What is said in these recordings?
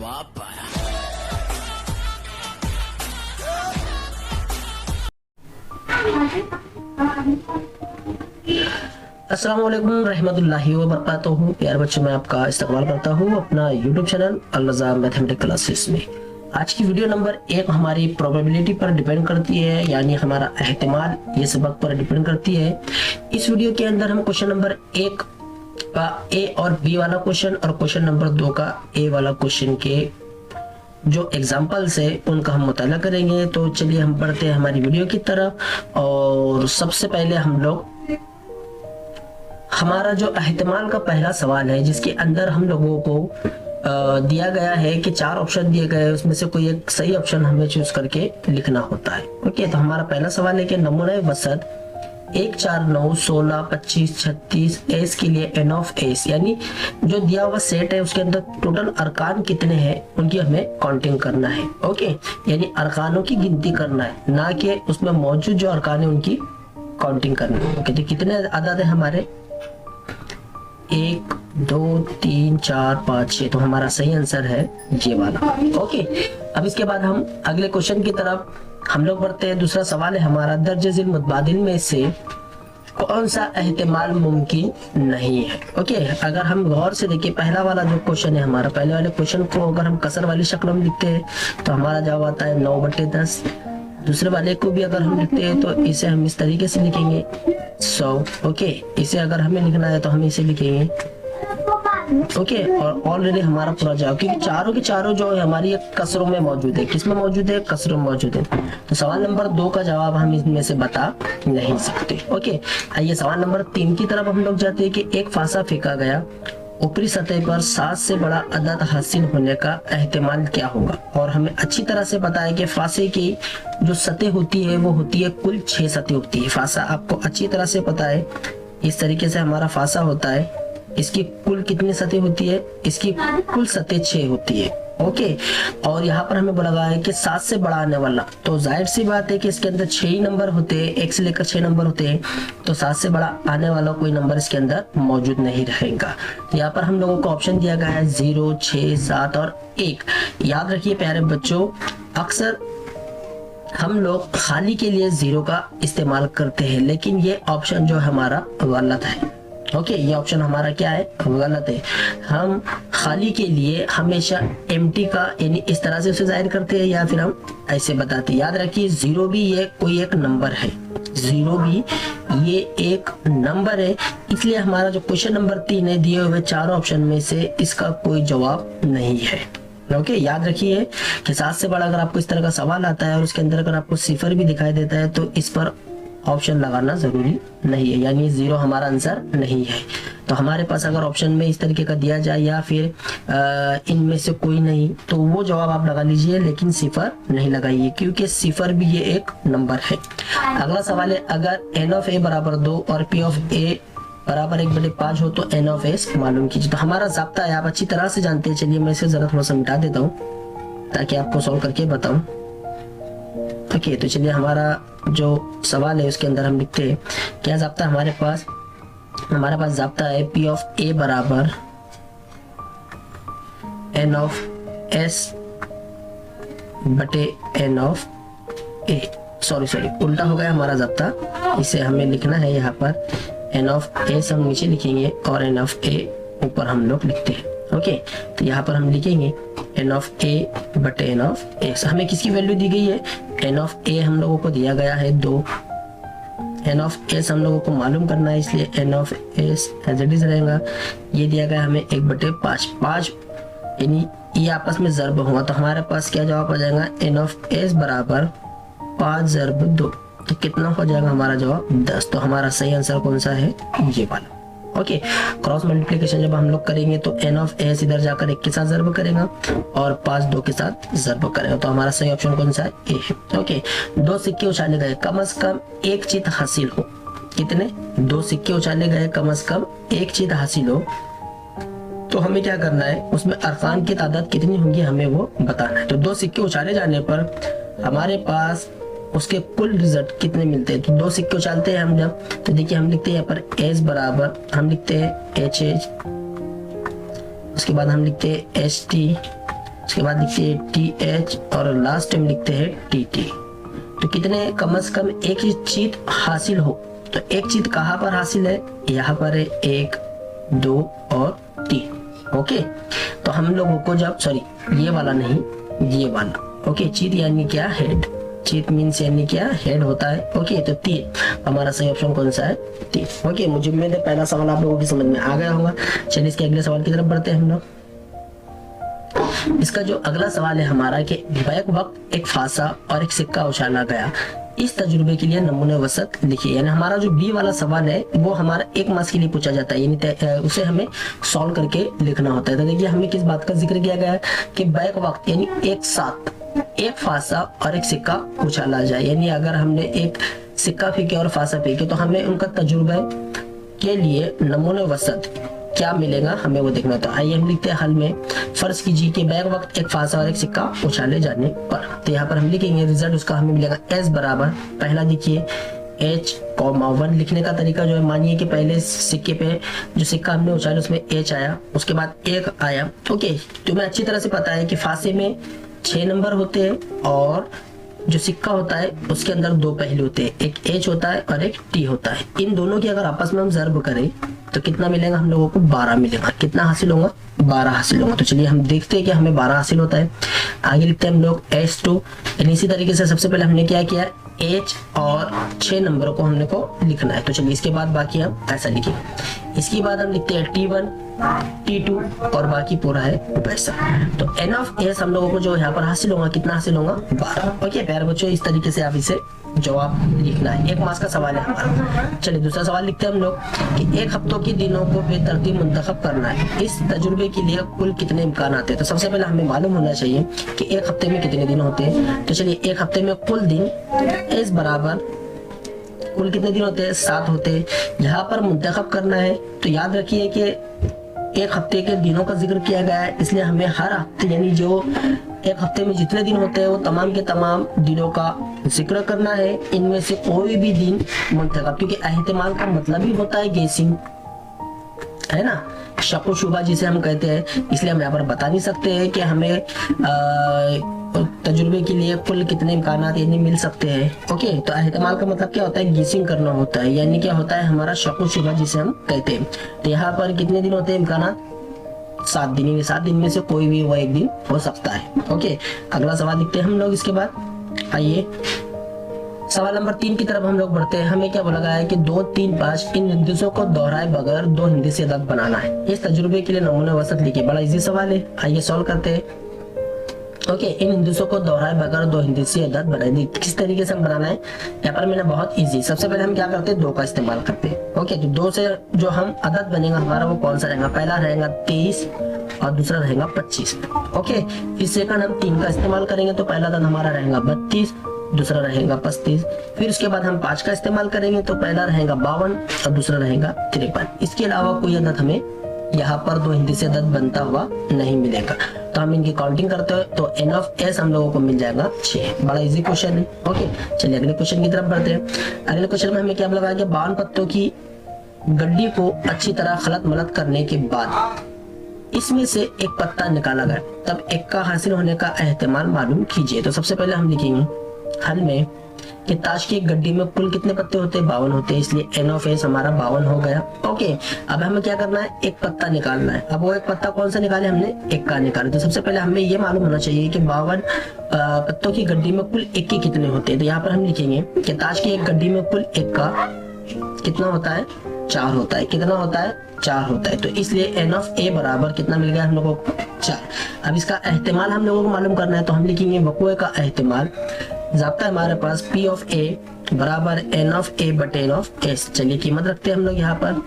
जवाब पाया। अस्सलाम वालेकुम रहमतुल्लाहि व बरकातुहू। प्यारे बच्चों, मैं आपका इस्तकबाल करता हूँ अपना यूट्यूब चैनल अल-रज़ा मैथमेटिक्स क्लासेस में। आज की वीडियो नंबर 1 हमारी प्रोबेबिलिटी पर डिपेंड करती है, यानी हमारा एहतिमाल ये सबक पर डिपेंड करती है। इस वीडियो के अंदर हम क्वेश्चन नंबर 1 का ए और बी वाला क्वेश्चन और क्वेश्चन नंबर 2 का ए वाला क्वेश्चन के जो एग्जाम्पल्स है उनका हम मुताला करेंगे। तो चलिए हम पढ़ते हैं हमारी वीडियो की तरफ। और सबसे पहले हम लोग हमारा जो एहतिमाल का पहला सवाल है, जिसके अंदर हम लोगों को दिया गया है कि 4 ऑप्शन दिए गए हैं, उसमें से कोई एक सही ऑप्शन हमें चूज करके लिखना होता है। ओके, तो हमारा पहला सवाल है कि नमूना वसत 1, 4, 9, 16, 25, 36 एस के लिए एन ऑफ एस, यानी जो दिया हुआ सेट है उसके अंदर टोटल अरकान कितने हैं उनकी हमें काउंटिंग करना है। ओके, यानी अरकानों की गिनती करना है, ना कि उसमें मौजूद जो अरकान है उनकी काउंटिंग करनी है। ओके, तो कितने अदद है हमारे 1, 2, 3, 4, 5, 6, तो हमारा सही आंसर है ये वाला। ओके, अब इसके बाद हम अगले क्वेश्चन की तरफ हम लोग बढ़ते हैं। दूसरा सवाल है हमारा, दर्ज झेल मुतबादिल में से कौन सा एहतिमाल मुमकिन नहीं है। ओके, अगर हम गौर से देखिए पहला वाला जो क्वेश्चन है हमारा, पहले वाले क्वेश्चन को अगर हम कसर वाली शक्ल में लिखते हैं तो हमारा जवाब आता है 9/10। दूसरे वाले को भी अगर हम लिखते हैं तो इसे हम इस तरीके से लिखेंगे 100। ओके, इसे अगर हमें लिखना है तो हम इसे लिखेंगे। ओके, और ऑलरेडी हमारा पूरा जवाब, क्योंकि चारों के चारों जो है हमारी एक कसरों में मौजूद है। किसमें मौजूद है? कसरों में मौजूद है। तो सवाल नंबर 2 का जवाब हम इसमें से बता नहीं सकते। ओके, आइए सवाल नंबर 3 की तरफ हम लोग जाते हैं कि एक फांसा फेंका गया, ऊपरी सतह पर 7 से बड़ा अदद हासिल होने का एहतिमाल क्या होगा। और हमें अच्छी तरह से पता है कि फांसे की जो सतह होती है वो होती है कुल 6 सतह होती है। फांसा आपको अच्छी तरह से पता है, इस तरीके से हमारा फांसा होता है। इसकी कुल कितनी सतह होती है? इसकी कुल सतह 6 होती है। ओके, और यहाँ पर हमें बोला गया है कि 7 से बड़ा आने वाला, तो जाहिर सी बात है कि इसके अंदर 6 ही नंबर होते हैं, 1 से लेकर 6 नंबर होते हैं, तो 7 से बड़ा आने वाला कोई नंबर इसके अंदर मौजूद नहीं रहेगा। तो यहाँ पर हम लोगों को ऑप्शन दिया गया है 0, 6, 7 और 1। याद रखिए प्यारे बच्चों, अक्सर हम लोग खाली के लिए 0 का इस्तेमाल करते हैं, लेकिन ये ऑप्शन जो हमारा गलत है। ओके, ये ऑप्शन हमारा क्या है? गलत है। हम खाली के लिए हमेशा एम्प्टी का यानी इस तरह से उसे जाहिर करते हैं, या फिर हम ऐसे बताते हैं। याद रखिए 0 भी ये कोई एक नंबर है, 0 भी ये एक नंबर है, इसलिए हमारा जो क्वेश्चन नंबर 3 है दिए हुए 4 ऑप्शन में से इसका कोई जवाब नहीं है। ओके, याद रखिए कि 7 से बड़ा अगर आपको इस तरह का सवाल आता है और उसके अंदर अगर आपको सिफर भी दिखाई देता है तो इस पर ऑप्शन लगाना जरूरी नहीं है, यानी 0 हमारा आंसर नहीं है। तो हमारे पास अगर ऑप्शन में इस तरीके का दिया जाए या फिर इनमें से कोई नहीं, तो वो जवाब आप लगा लीजिए, लेकिन सिफर नहीं लगाइए, क्योंकि सिफर भी ये एक नंबर है। अगला सवाल है, अगर n ऑफ a बराबर 2 और p ऑफ a बराबर 1/5 हो तो n ऑफ s मालूम कीजिए। तो हमारा ज़ाब्ता है, आप अच्छी तरह से जानते हैं। चलिए मैं इसे जरा थोड़ा सा मिटा देता हूँ ताकि आपको सॉल्व करके बताऊं। ओके, तो चलिए हमारा जो सवाल है उसके अंदर हम लिखते हैं क्या ज़ाब्ता हमारे पास ज़ाब्ता है p ऑफ a बराबर n ऑफ s बटे n ऑफ a। सॉरी उल्टा हो गया हमारा ज़ाब्ता, इसे हमें लिखना है यहाँ पर n ऑफ s हम नीचे लिखेंगे और n ऑफ a ऊपर हम लोग लिखते हैं। ओके, तो यहाँ पर हम लिखेंगे n ऑफ a बटे n ऑफ s। हमें किसकी वैल्यू दी गई है? n ऑफ a हम लोगों को दिया गया है 2, n ऑफ s हम लोगों को मालूम करना है, इसलिए n of s as it is रहेगा। ये दिया गया हमें 1/5, यानी ये आपस में ज़र्ब हुआ, तो हमारे पास क्या जवाब आ जाएगा? n ऑफ s बराबर 5 ज़र्ब 2, तो कितना हो जाएगा हमारा जवाब? 10। तो हमारा सही आंसर कौन सा है? ये वाला। ओके, क्रॉस मल्टीप्लिकेशन जब हम लोग करेंगे तो n ऑफ s इधर जाकर 1 के साथ ज़र्ब करेगा और 5 2 के साथ ज़र्ब करेगा, तो हमारा सही ऑप्शन कौन सा है? ए है। ओके, 2 सिक्के उछाले गए, कम से कम एक चीज हासिल हो। कितने? 2 सिक्के उछाले गए, कम से कम एक चीज हासिल हो। तो हमें क्या करना है, उसमें अरकान की तादाद कितनी होगी हमें वो बताना है। तो 2 सिक्के उछाले जाने पर हमारे पास उसके कुल रिजल्ट कितने मिलते हैं। तो 2 सिक्के उछालते हैं हम जब, तो देखिए हम लिखते हैं यहाँ पर एस बराबर, हम लिखते हैं एच एच, उसके बाद हम लिखते हैं एच टी, उसके बाद लिखते हैं TH और लास्ट टाइम लिखते हैं TT। तो कितने कम से कम एक ही चीज हासिल हो, तो एक चीज कहाँ पर हासिल है, यहाँ पर है 1 2 और 3। ओके, तो हम लोगों को जब सॉरी ये वाला नहीं ये वाला, ओके, चीज यानी क्या, हेड, चीज मीन्स यानी क्या, हेड होता है। ओके, तो 3 हमारा सही ऑप्शन कौन सा है, 3। ओके, मुझे उम्मीद है पहला सवाल आप लोगों की समझ में आ गया होगा। चलिए इसके अगले सवाल की तरफ बढ़ते हैं हम लोग। इसका जो अगला सवाल है हमारा कि बैक वक्त एक फासा और एक सिक्का उछाला गया, इस तजुर्बे के लिए नमूने वसत लिखिए। यानी हमारा जो बी वाला सवाल है वो हमारा 1 मार्क्स के लिए पूछा जाता है, यानी उसे हमें सॉल्व करके लिखना होता है। तो देखिए हमें किस बात का जिक्र किया गया है कि बैक वक्त यानी एक साथ एक फासा और एक सिक्का उछाला जाए, यानी अगर हमने एक सिक्का फेंके और फासा फेंके तो हमें उनका तजुर्बे के लिए नमूने वसत क्या मिलेगा हमें वो देखना। तो आइए हम लिखते हैं हल में, फर्ज कीजिए कि बैक वक्त एक फासा और एक सिक्का उछाले जाने पर, तो यहाँ पर हम लिखेंगे रिजल्ट उसका हमें मिलेगा S बराबर, पहला देखिए H,1 लिखने का तरीका जो है, मानिए कि पहले सिक्के पे जो सिक्का हमने उछाला उसमें H आया, उसके बाद 1 आया। ओके, तुम्हें अच्छी तरह से पता है कि फासे में 6 नंबर होते हैं और जो सिक्का होता है उसके अंदर 2 पहलू होते हैं, एक H होता है और एक T होता है। इन दोनों की अगर आपस में हम ज़र्ब करें तो कितना मिलेगा हम लोगों को, 12 मिलेगा। कितना हासिल होगा, 12 हासिल होगा। तो चलिए हम देखते हैं कि हमें 12 हासिल होता है। आगे लिखते हैं हम लोग S2, यानी इसी तरीके से सबसे पहले हमने क्या किया, H और 6 नंबर को हमने को लिखना है। तो चलिए इसके बाद बाकी हम ऐसा लिखेंगे। इसके बाद हम लिखते हैं T1 T2 और बाकी पूरा है वैसा। तो N ऑफ S हम लोगों को जो यहाँ पर हासिल होगा, कितना हासिल होगा, 12। ओके प्यारे बच्चों, इस तरीके से आप इसे जवाब लिखना है। 1 मार्क्स का सवाल है हमारा। चलिए दूसरा सवाल लिखते हैं हम लोग कि एक हफ्तों के दिनों को बेतरतीब मुंतखब करना है, इस तजुर्बे के लिए कुल कितने इम्कान आते हैं। तो सबसे पहले हमें मालूम होना चाहिए कि एक हफ्ते में कितने दिन होते हैं। तो चलिए एक हफ्ते में कुल दिन S बराबर कुल कितने दिन होते हैं, 7 होते हैं। यहाँ पर मुंतखब करना है तो याद रखिए कि एक हफ्ते के दिनों का जिक्र किया गया है, इसलिए हमें हर हफ्ते यानी जो एक हफ्ते में जितने दिन होते हैं वो तमाम के तमाम दिनों का जिक्र करना है। इनमें से कोई भी दिन मुंतखब, क्योंकि एहतिमाल का मतलब ही होता है गेसिंग, है ना, शक व शुबा जिसे हम कहते हैं। इसलिए हम यहाँ पर बता नहीं सकते हैं कि हमें तजुर्बे के लिए कुल कितने इम्कान यानी मिल सकते हैं। ओके, तो एहतिमाल का मतलब क्या होता है, गेसिंग करना होता है, यानी क्या होता है हमारा शक व शुबा जिसे हम कहते हैं। तो यहाँ पर कितने दिन होते हैं इम्कान, 7 दिन, 7 दिन में से कोई भी वो एक दिन हो सकता है। ओके, अगला सवाल लिखते हैं हम लोग। इसके बाद आइए सवाल नंबर 3 की तरफ हम लोग बढ़ते हैं। हमें क्या बोला गया है कि 2 3 5 इन हिंदिसों को दोहराए बगैर 2 हिंदी से अदद बनाना है, इस तजुर्बे के लिए नमूने वसत लिखिए। बड़ा इजी सवाल है, आइए सॉल्व करते हैं। ओके, इन हिंदिसों को दोहराए बगैर 2 हिंदी से अदद बनाए, किस तरीके से हम बनाना है, यहाँ पर मैंने बहुत इजी, सबसे पहले हम क्या करते हैं, 2 का इस्तेमाल करते हैं। ओके, तो 2 से जो हम अदद बनेगा हमारा वो कौन सा रहेगा, पहला रहेगा 23 और दूसरा रहेगा 25। ओके, फिर सेकंड हम 3 का इस्तेमाल करेंगे तो पहला अदद हमारा रहेगा 32, दूसरा रहेगा 35। फिर उसके बाद हम 5 का इस्तेमाल करेंगे तो पहला रहेगा 52 और दूसरा रहेगा 53। इसके अलावा कोई अदद हमें यहाँ पर 2 हिंदी से अदद बनता हुआ नहीं मिलेगा। तो हम इनकी काउंटिंग करते हैं तो N ऑफ S हम लोगों को मिल जाएगा 6। बड़ा इजी क्वेश्चन है। ओके, चलिए अगले क्वेश्चन की तरफ बढ़ते हैं। अगले क्वेश्चन में हमें क्या लगाया कि 52 पत्तों की गड्डी को अच्छी तरह खलत मलत करने के बाद इसमें से एक पत्ता निकाला गया, तब एक का हासिल होने का एहतिमाल मालूम कीजिए। तो सबसे पहले हम लिखेंगे हल में कि ताश की एक गड्डी में कुल कितने पत्ते होते हैं, 52 होते हैं, इसलिए N ऑफ S हमारा 52 हो गया। ओके, अब हमें क्या करना है, एक पत्ता निकालना है। अब वो एक पत्ता कौन सा निकाले, हमने 1 का निकाला। तो सबसे पहले हमें ये मालूम होना चाहिए कि 52 पत्तों की गड्डी में कुल 1 के कितने होते हैं। तो यहाँ पर हम लिखेंगे कि ताश की एक गड्डी में कुल 1 का कितना होता है, 4 होता है। कितना होता है, 4 होता है। तो इसलिए N ऑफ A बराबर कितना मिल गया हम लोगों को, 4। अब इसका एहतिमाल हम लोगों को मालूम करना है तो हम लिखेंगे वक़ुए का एहतिमाल। ज़ाब्ता है हमारे पास P ऑफ A बराबर N ऑफ A बटे N ऑफ S। चलिए कीमत रखते हैं हम लोग यहाँ पर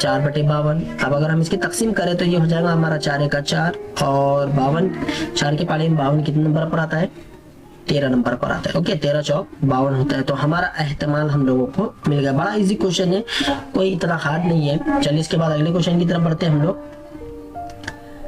4 बटे 52। अब अगर हम इसकी तकसीम करें तो ये हो जाएगा हमारा 4 का 4 और 52, 4 के पाले में 52 कितने नंबर पर आता है, 13 नंबर पर आता है। ओके, 13 चौक 52 होता है। तो हमारा एहतिमाल हम लोगों को मिल गया। बड़ा इजी क्वेश्चन है, कोई इतना हार्ड नहीं है। चलिए इसके बाद अगले क्वेश्चन की तरफ बढ़ते हैं हम लोग।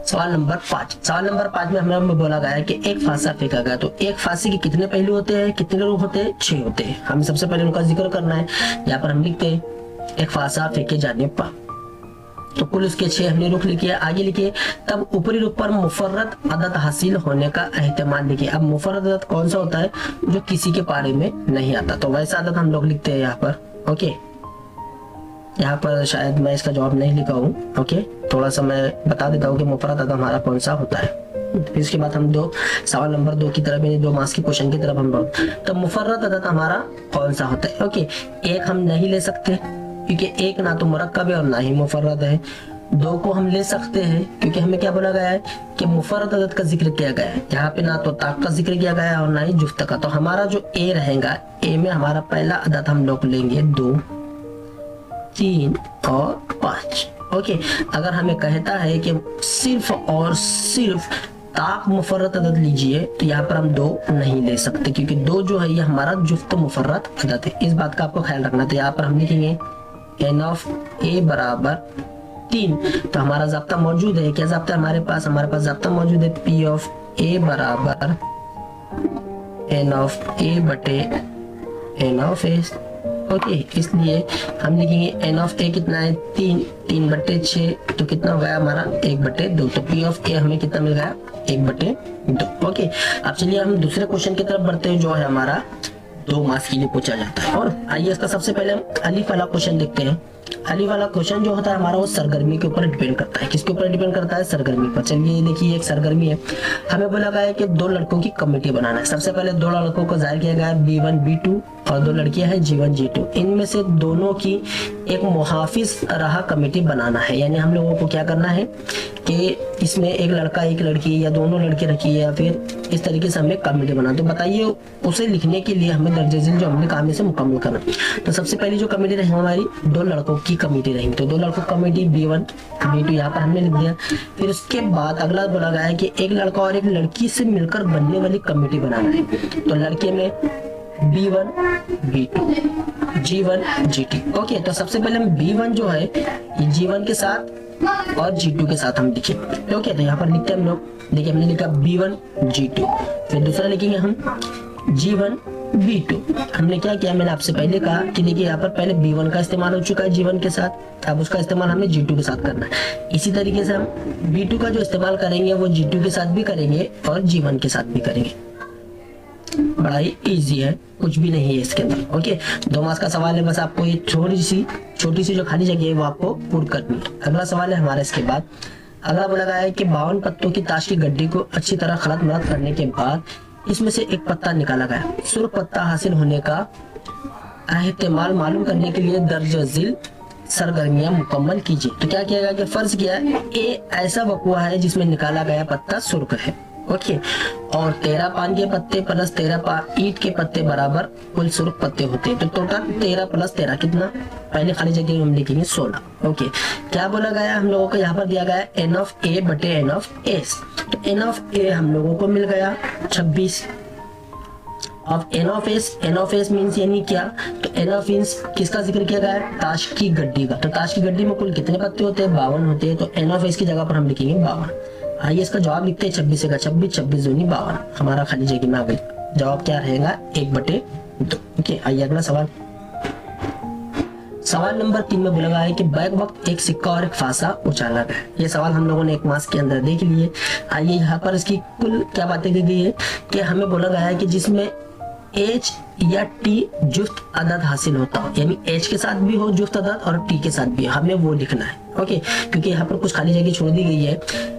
सवाल नंबर 5। सवाल नंबर 5 में हमें बोला गया है कि एक फांसा फेंका गया, तो एक फांसी के कितने पहलू होते हैं, कितने रूप होते हैं, 6 होते हैं। हमें सबसे पहले उनका जिक्र करना है। यहाँ पर हम लिखते हैं एक फांसा फेंके जाने पर तो कुल उसके 6 हमने रुख लिखी है। आगे लिखिए तब ऊपरी रुख पर मुफर्रद अदद हासिल होने का एहतिमाल लिखिए। अब मुफर्रद अदद कौन सा होता है? जो किसी के पारे में नहीं आता, तो वैसा अदद हम लोग लिखते हैं यहाँ पर। ओके, यहाँ पर शायद मैं इसका जवाब नहीं लिखा हूँ। ओके, थोड़ा सा मैं बता देता हूँ कि मुफर्रद अदद हमारा कौन सा होता है। फिर उसके बाद हम सवाल नंबर 2 की तरफ, यानी 2 मार्क्स के क्वेश्चन की तरफ हम बढ़। तो मुफर्रद अदद हमारा कौन सा होता है? ओके, एक हम नहीं ले सकते क्योंकि एक ना तो मुरक्कब है और ना ही मुफर्रद है। 2 को हम ले सकते हैं क्योंकि हमें क्या बोला गया है कि मुफर्रद अदद का जिक्र किया गया है। यहाँ पे ना तो ताक का जिक्र किया गया है और ना ही जुफ्त का। तो हमारा जो ए रहेगा, ए में हमारा पहला अदद हम लोग लेंगे 2, 3 और 5। ओके, अगर हमें कहता है कि सिर्फ और सिर्फ ताक मुफर्रद अदद लीजिए तो यहाँ पर हम 2 नहीं ले सकते क्योंकि 2 जो है ये हमारा जुफ्त मुफर्रद अदद है। इस बात का आपको ख्याल रखना। तो यहाँ पर हम लिखेंगे n ऑफ a बराबर 3। तो हमारा ज़ाब्ता मौजूद है। क्या ज़ाब्ता हमारे पास ज़ाब्ता मौजूद है p ऑफ a बराबर n ऑफ a बटे n ऑफ a। ओके, इसलिए हम लिखेंगे n ऑफ a कितना है 3 बटे 6, तो कितना हो गया हमारा 1 बटे 2। तो p ऑफ a हमें कितना मिल गया 1 बटे 2। ओके, अब चलिए हम दूसरे क्वेश्चन की तरफ बढ़ते हैं जो है हमारा 2 मार्क्स के लिए पूछा जाता है। और आइए इसका सबसे पहले हम अलिफ वाला क्वेश्चन देखते हैं। अलिफ वाला क्वेश्चन जो होता है हमारा वो सरगर्मी के ऊपर डिपेंड करता है। किसके ऊपर डिपेंड करता है? सरगर्मी पर। चलिए देखिए, एक सरगर्मी है, हमें बोला गया है कि 2 लड़कों की कमेटी बनाना है। सबसे पहले 2 लड़कों को जाहिर किया गया है B1 B2 और 2 लड़कियां हैं G1 G2। इनमें से दोनों की एक मुहाफिज रहा कमेटी बनाना है। यानी हम लोगों को क्या करना है कि इसमें एक लड़का एक लड़की या दोनों लड़के रखी है या फिर इस तरीके से हमें कमेटी बनाना। तो बताइए उसे लिखने के लिए हमें दर्जे झेल जो हमने काम से मुकम्मल करना। तो सबसे पहली जो कमेटी रहेगी हमारी 2 लड़कों की कमेटी रहेगी। तो 2 लड़कों कमेटी B1 B2 यहाँ पर हमने लिख दिया। फिर उसके बाद अगला बोला गया है कि एक लड़का और एक लड़की से मिलकर बनने वाली कमेटी बनाना है। तो लड़के में B1 B2 G1 G2। Okay, तो सबसे पहले हम B1 जो है ये G1 के साथ और G2 के साथ हम लिखेंगे। ओके, तो यहाँ पर लिखते हैं हम लोग। देखिए हमने लिखा B1 G2। फिर दूसरा लिखेंगे हम G1 B2। हमने क्या किया, मैंने आपसे पहले कहा कि देखिए यहाँ पर पहले B1 का इस्तेमाल हो चुका है G1 के साथ, अब उसका इस्तेमाल हमें G2 के साथ करना है। इसी तरीके से हम B2 का जो इस्तेमाल करेंगे वो G2 के साथ भी करेंगे और G1 के साथ भी करेंगे। बड़ा ही इजी है, कुछ भी नहीं है इसके अंदर। ओके, 2 मार्क्स का सवाल है, बस आपको ये छोटी सी जो खाली जगह है वो आपको पूर्ण करनी है। अगला सवाल है हमारा इसके बाद। अगला बोला गया है कि 52 पत्तों की ताश की गड्डी को अच्छी तरह खलत मलत करने के बाद इसमें से एक पत्ता निकाला गया। सुर्ख पत्ता हासिल होने का एहतिमाल मालूम करने के लिए दर्ज झेल सरगर्मियां मुकम्मल कीजिए। तो क्या किया गया कि फर्ज किया ए ऐसा वक़्वा है जिसमें निकाला गया पत्ता सुर्ख है। ओके, और 13 पान के पत्ते प्लस 13 ईंट के पत्ते बराबर कुल सुर्ख पत्ते होते हैं। तो टोटल 13 प्लस 13 कितना? पहले खाली जगह हम लिखेंगे 16। ओके, क्या बोला गया हम लोगों को? यहाँ पर दिया गया है n ऑफ a बटे n ऑफ s। तो n ऑफ a हम लोगों को मिल गया 26। अब n ऑफ s मीन्स यानी क्या? तो n ऑफ मीन्स किसका जिक्र किया गया है? ताश की गड्डी का। तो ताश की गड्डी में कुल कितने पत्ते होते हैं? 52 होते हैं। तो n ऑफ s की जगह पर हम लिखेंगे 52। आइए इसका जवाब लिखते हैं। 26 का 26, 26 दूनी 52, हमारा खाली जगह में आ गई। जवाब क्या रहेगा? 1/2। ओके, आइए अगला सवाल। सवाल नंबर 3 में बोला गया है कि बैक वक्त एक सिक्का और एक फासा उछाला गया। ये सवाल हम लोगों ने 1 मार्क्स के अंदर देख लिए। आइए यहाँ पर इसकी कुल क्या बातें दी गई है कि हमें बोला गया है कि जिसमें H या T जुफ्त अदद हासिल होता हो, यानी H के साथ भी हो जुफ्त अदद और T के साथ भी, हमें वो लिखना है। ओके, क्योंकि यहाँ पर कुछ खाली जगह छोड़ दी गई है।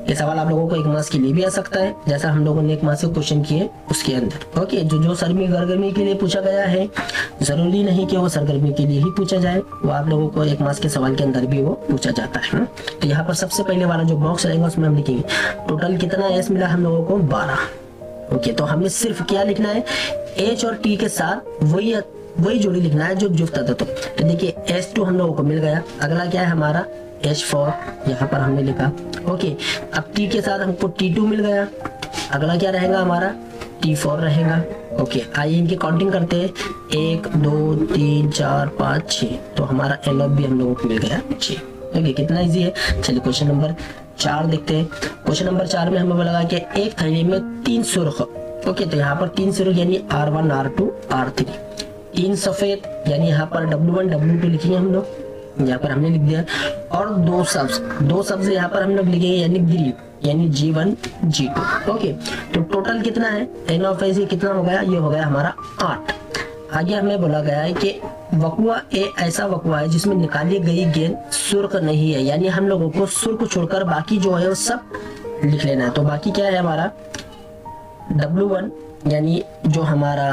ये सवाल आप लोगों को 1 मार्क्स के लिए भी आ सकता है, जैसा हम लोगों ने 1 मार्क्स के क्वेश्चन किए उसके अंदर। ओके, जो सरगर्मी के लिए पूछा गया है, जरूरी नहीं कि वो सरगर्मी के लिए ही पूछा जाए, वो आप लोगों को 1 मार्क्स के सवाल के अंदर भी वो पूछा जाता है। तो यहाँ पर सबसे पहले वाला जो बॉक्स रहेगा उसमें हम लिखेंगे टोटल कितना एस मिला हम लोगों को? 12। ओके, तो हमें सिर्फ क्या लिखना है? H और T के साथ वही जोड़ी लिखना है जो जुफ्त अदद हो। तो देखिए S2 हम लोगों को मिल गया। अगला क्या है हमारा? H4 यहाँ पर हमने लिखा। ओके, अब T के साथ हमको T2 मिल गया। अगला क्या रहेगा हमारा? T4 रहेगा। ओके, आइए इनकी काउंटिंग करते हैं। 1 2 3 4 5 6। तो हमारा N ऑफ भी हम लोगों को मिल गया 6। ओके, कितना इजी है। चलिए क्वेश्चन नंबर 4 देखते हैं। क्वेश्चन नंबर 4 में हमें बोला कि एक थैली में 3 सुर्ख। ओके, तो यहाँ पर 3 सुर्ख यानी R1 R2 R3। 3 सफेद यानी यहाँ पर W1 W2 लिखेंगे हम लोग। यहाँ पर हमने लिख दिया, और दो शब्द यहाँ पर हम लोग लिखेंगे यानी ग्रीन, यानी G1 G2। ओके, तो टोटल कितना है n ऑफ s, कितना हो गया, ये हो गया हमारा 8। आगे हमें बोला गया है कि वकुआ ए ऐसा वकुआ है जिसमें निकाली गई गेंद सुर्ख नहीं है, यानी हम लोगों को सुर्ख छोड़कर बाकी जो है वो सब लिख लेना है। तो बाकी क्या है हमारा W1, यानी जो हमारा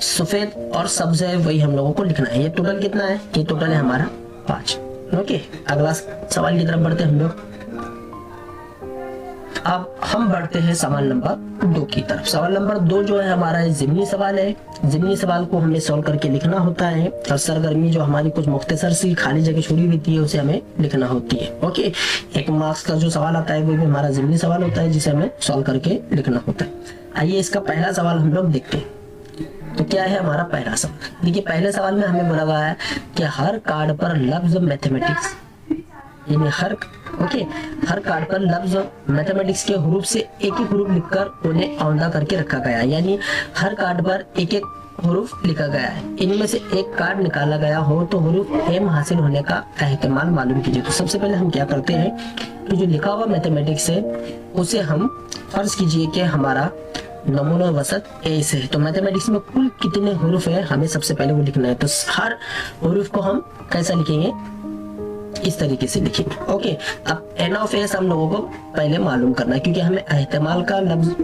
सफेद और सब्ज है वही हम लोगों को लिखना है। ये टोटल कितना है, ये टोटल है हमारा 5। ओके, अगला सवाल की तरफ बढ़ते हैं हम लोग। अब हम बढ़ते हैं सवाल नंबर 2 की तरफ। सवाल नंबर 2 जो है हमारा ज़िमनी सवाल है। ज़िमनी सवाल को हमें सॉल्व करके लिखना होता है, और सरगर्मी जो हमारी कुछ मुख्तसर सी खाली जगह छोड़ी हुई थी उसे हमें लिखना होती है। ओके, 1 मार्क्स का जो सवाल आता है वो भी हमारा ज़िमनी सवाल होता है जिसे हमें सॉल्व करके लिखना होता है। आइए इसका पहला सवाल हम लोग देखते हैं। तो क्या है हमारा पहला सवाल, देखिए पहले सवाल में हमें बोला गया है कि हर कार्ड पर लफ्ज मैथमेटिक्स, यानी हर कार्ड पर लफ्ज मैथमेटिक्स के हरूफ से एक एक हरूफ लिखकर उन्हें औंधा करके रखा गया है, यानी हर कार्ड पर एक एक हरूफ लिखा गया है। इनमें से एक कार्ड निकाला गया हो तो हरूफ एम हासिल होने का एहतिमाल मालूम कीजिए। तो सबसे पहले हम क्या करते हैं कि जो लिखा हुआ मैथमेटिक्स है उसे हम फर्ज कीजिए कि हमारा नमूना वसत ए से है। तो मैथमेटिक्स में कुल कितने हरूफ है हमें सबसे पहले वो लिखना है। तो हर हरूफ को हम कैसा लिखेंगे, इस तरीके से लिखेंगे। ओके, अब n ऑफ s हम लोगों को पहले मालूम करना है, क्योंकि हमें एहतिमाल का लफ्ज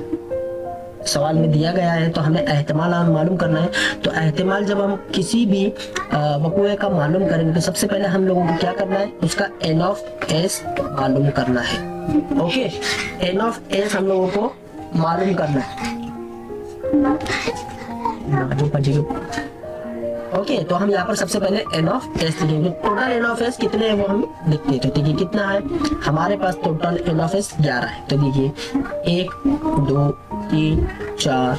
सवाल में दिया गया है तो हमें एहतिमाल मालूम करना है। तो एहतिमाल जब हम किसी भी वक़ुए का मालूम करेंगे तो सबसे पहले हम लोगों को क्या करना है, उसका n ऑफ s मालूम करना है। ओके, n ऑफ s हम लोगों को मालूम करना है। ओके, तो हम यहाँ पर सबसे पहले n ऑफ s लिखेंगे। टोटल n ऑफ s कितने हैं वो हम लिखते हैं। तो देखिए कितना है हमारे पास, टोटल n ऑफ s 11 है। तो देखिए 1 2 3 4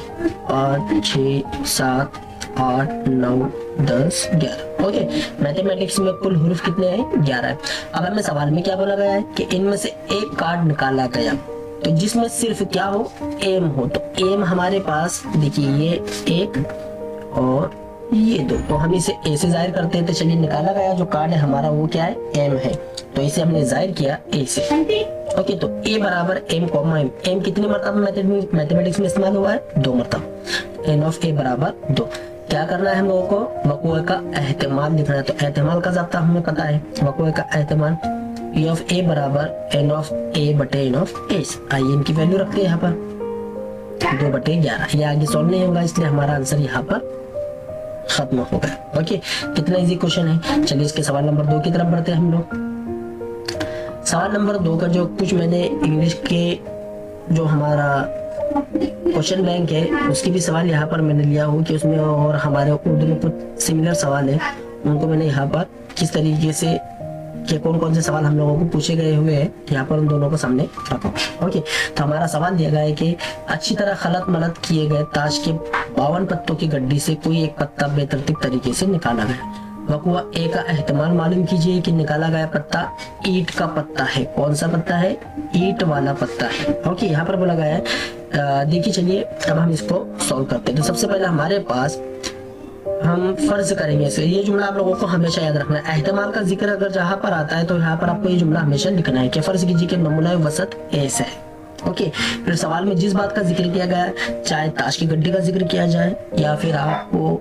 5 6 7 8 9 10 11। ओके, मैथमेटिक्स में कुल हरूफ कितने हैं, 11 है। अब हमें सवाल में क्या बोला गया है कि इनमें से एक कार्ड निकाला गया तो जिसमें सिर्फ क्या हो, एम हो। तो एम हमारे पास देखिए ये 1 और ये 2, तो हम इसे ए से जाहिर करते हैं। तो चलिए निकाला गया जो कार्ड है हमारा वो क्या है, एम है, तो इसे हमने जाहिर किया ए से। ओके, तो ए बराबर एम कॉमा एम। एम कितने मरतबा मैथमेटिक्स में इस्तेमाल हुआ है, 2 मरतबा। एन ऑफ ए बराबर 2। क्या करना है हम लोगों को, वक़ुए का एहतिमाल लिखना है। तो एहतिमाल का ज़ाब्ता हमें पता है, वक़ुए का एहतिमाल E ऑफ ए बराबर एन ऑफ ए बटे एन ऑफ एस। आइए इनकी वैल्यू रखते हैं यहाँ पर 2/11। ये आगे सॉल्व नहीं होगा इसलिए हमारा आंसर यहाँ पर खत्म हो गया। ओके, कितना इजी क्वेश्चन है। चलिए इसके सवाल नंबर 2 की तरफ बढ़ते हैं हम लोग। सवाल नंबर 2 का जो कुछ मैंने इंग्लिश के जो हमारा क्वेश्चन बैंक है उसकी भी सवाल यहाँ पर मैंने लिया हूँ कि उसमें, और हमारे उर्दू में कुछ सिमिलर सवाल है उनको मैंने यहाँ पर किस तरीके से कि कौन कौन से सवाल हम लोगों को पूछे गए हुए हैं यहाँ पर उन दोनों को सामने रखा। ओके, तो हमारा सवाल दिया गया है कि अच्छी तरह खलत मलत किए गए ताश के 52 पत्तों की गड्डी से कोई एक पत्ता बेतरतीब तरीके से निकाला गया। वक़ुआ ए का एहतिमाल मालूम कीजिए कि निकाला गया पत्ता ईंट का पत्ता है। कौन सा पत्ता है, ईंट वाला पत्ता है। ओके, यहाँ पर बोला गया है। देखिए चलिए अब हम इसको सॉल्व करते हैं। तो सबसे पहले हमारे पास हम फर्ज करेंगे इसे। ये जुमला आप लोगों को हमेशा याद रखना है। एहतिमाल का जिक्र अगर जहां पर आता है तो यहाँ पर आपको ये जुमला हमेशा लिखना है कि फर्ज कीजिए कि नमूना वसत एस है। ओके, फिर सवाल में जिस बात का जिक्र किया गया है, चाहे ताश की गड्डी का जिक्र किया जाए या फिर आपको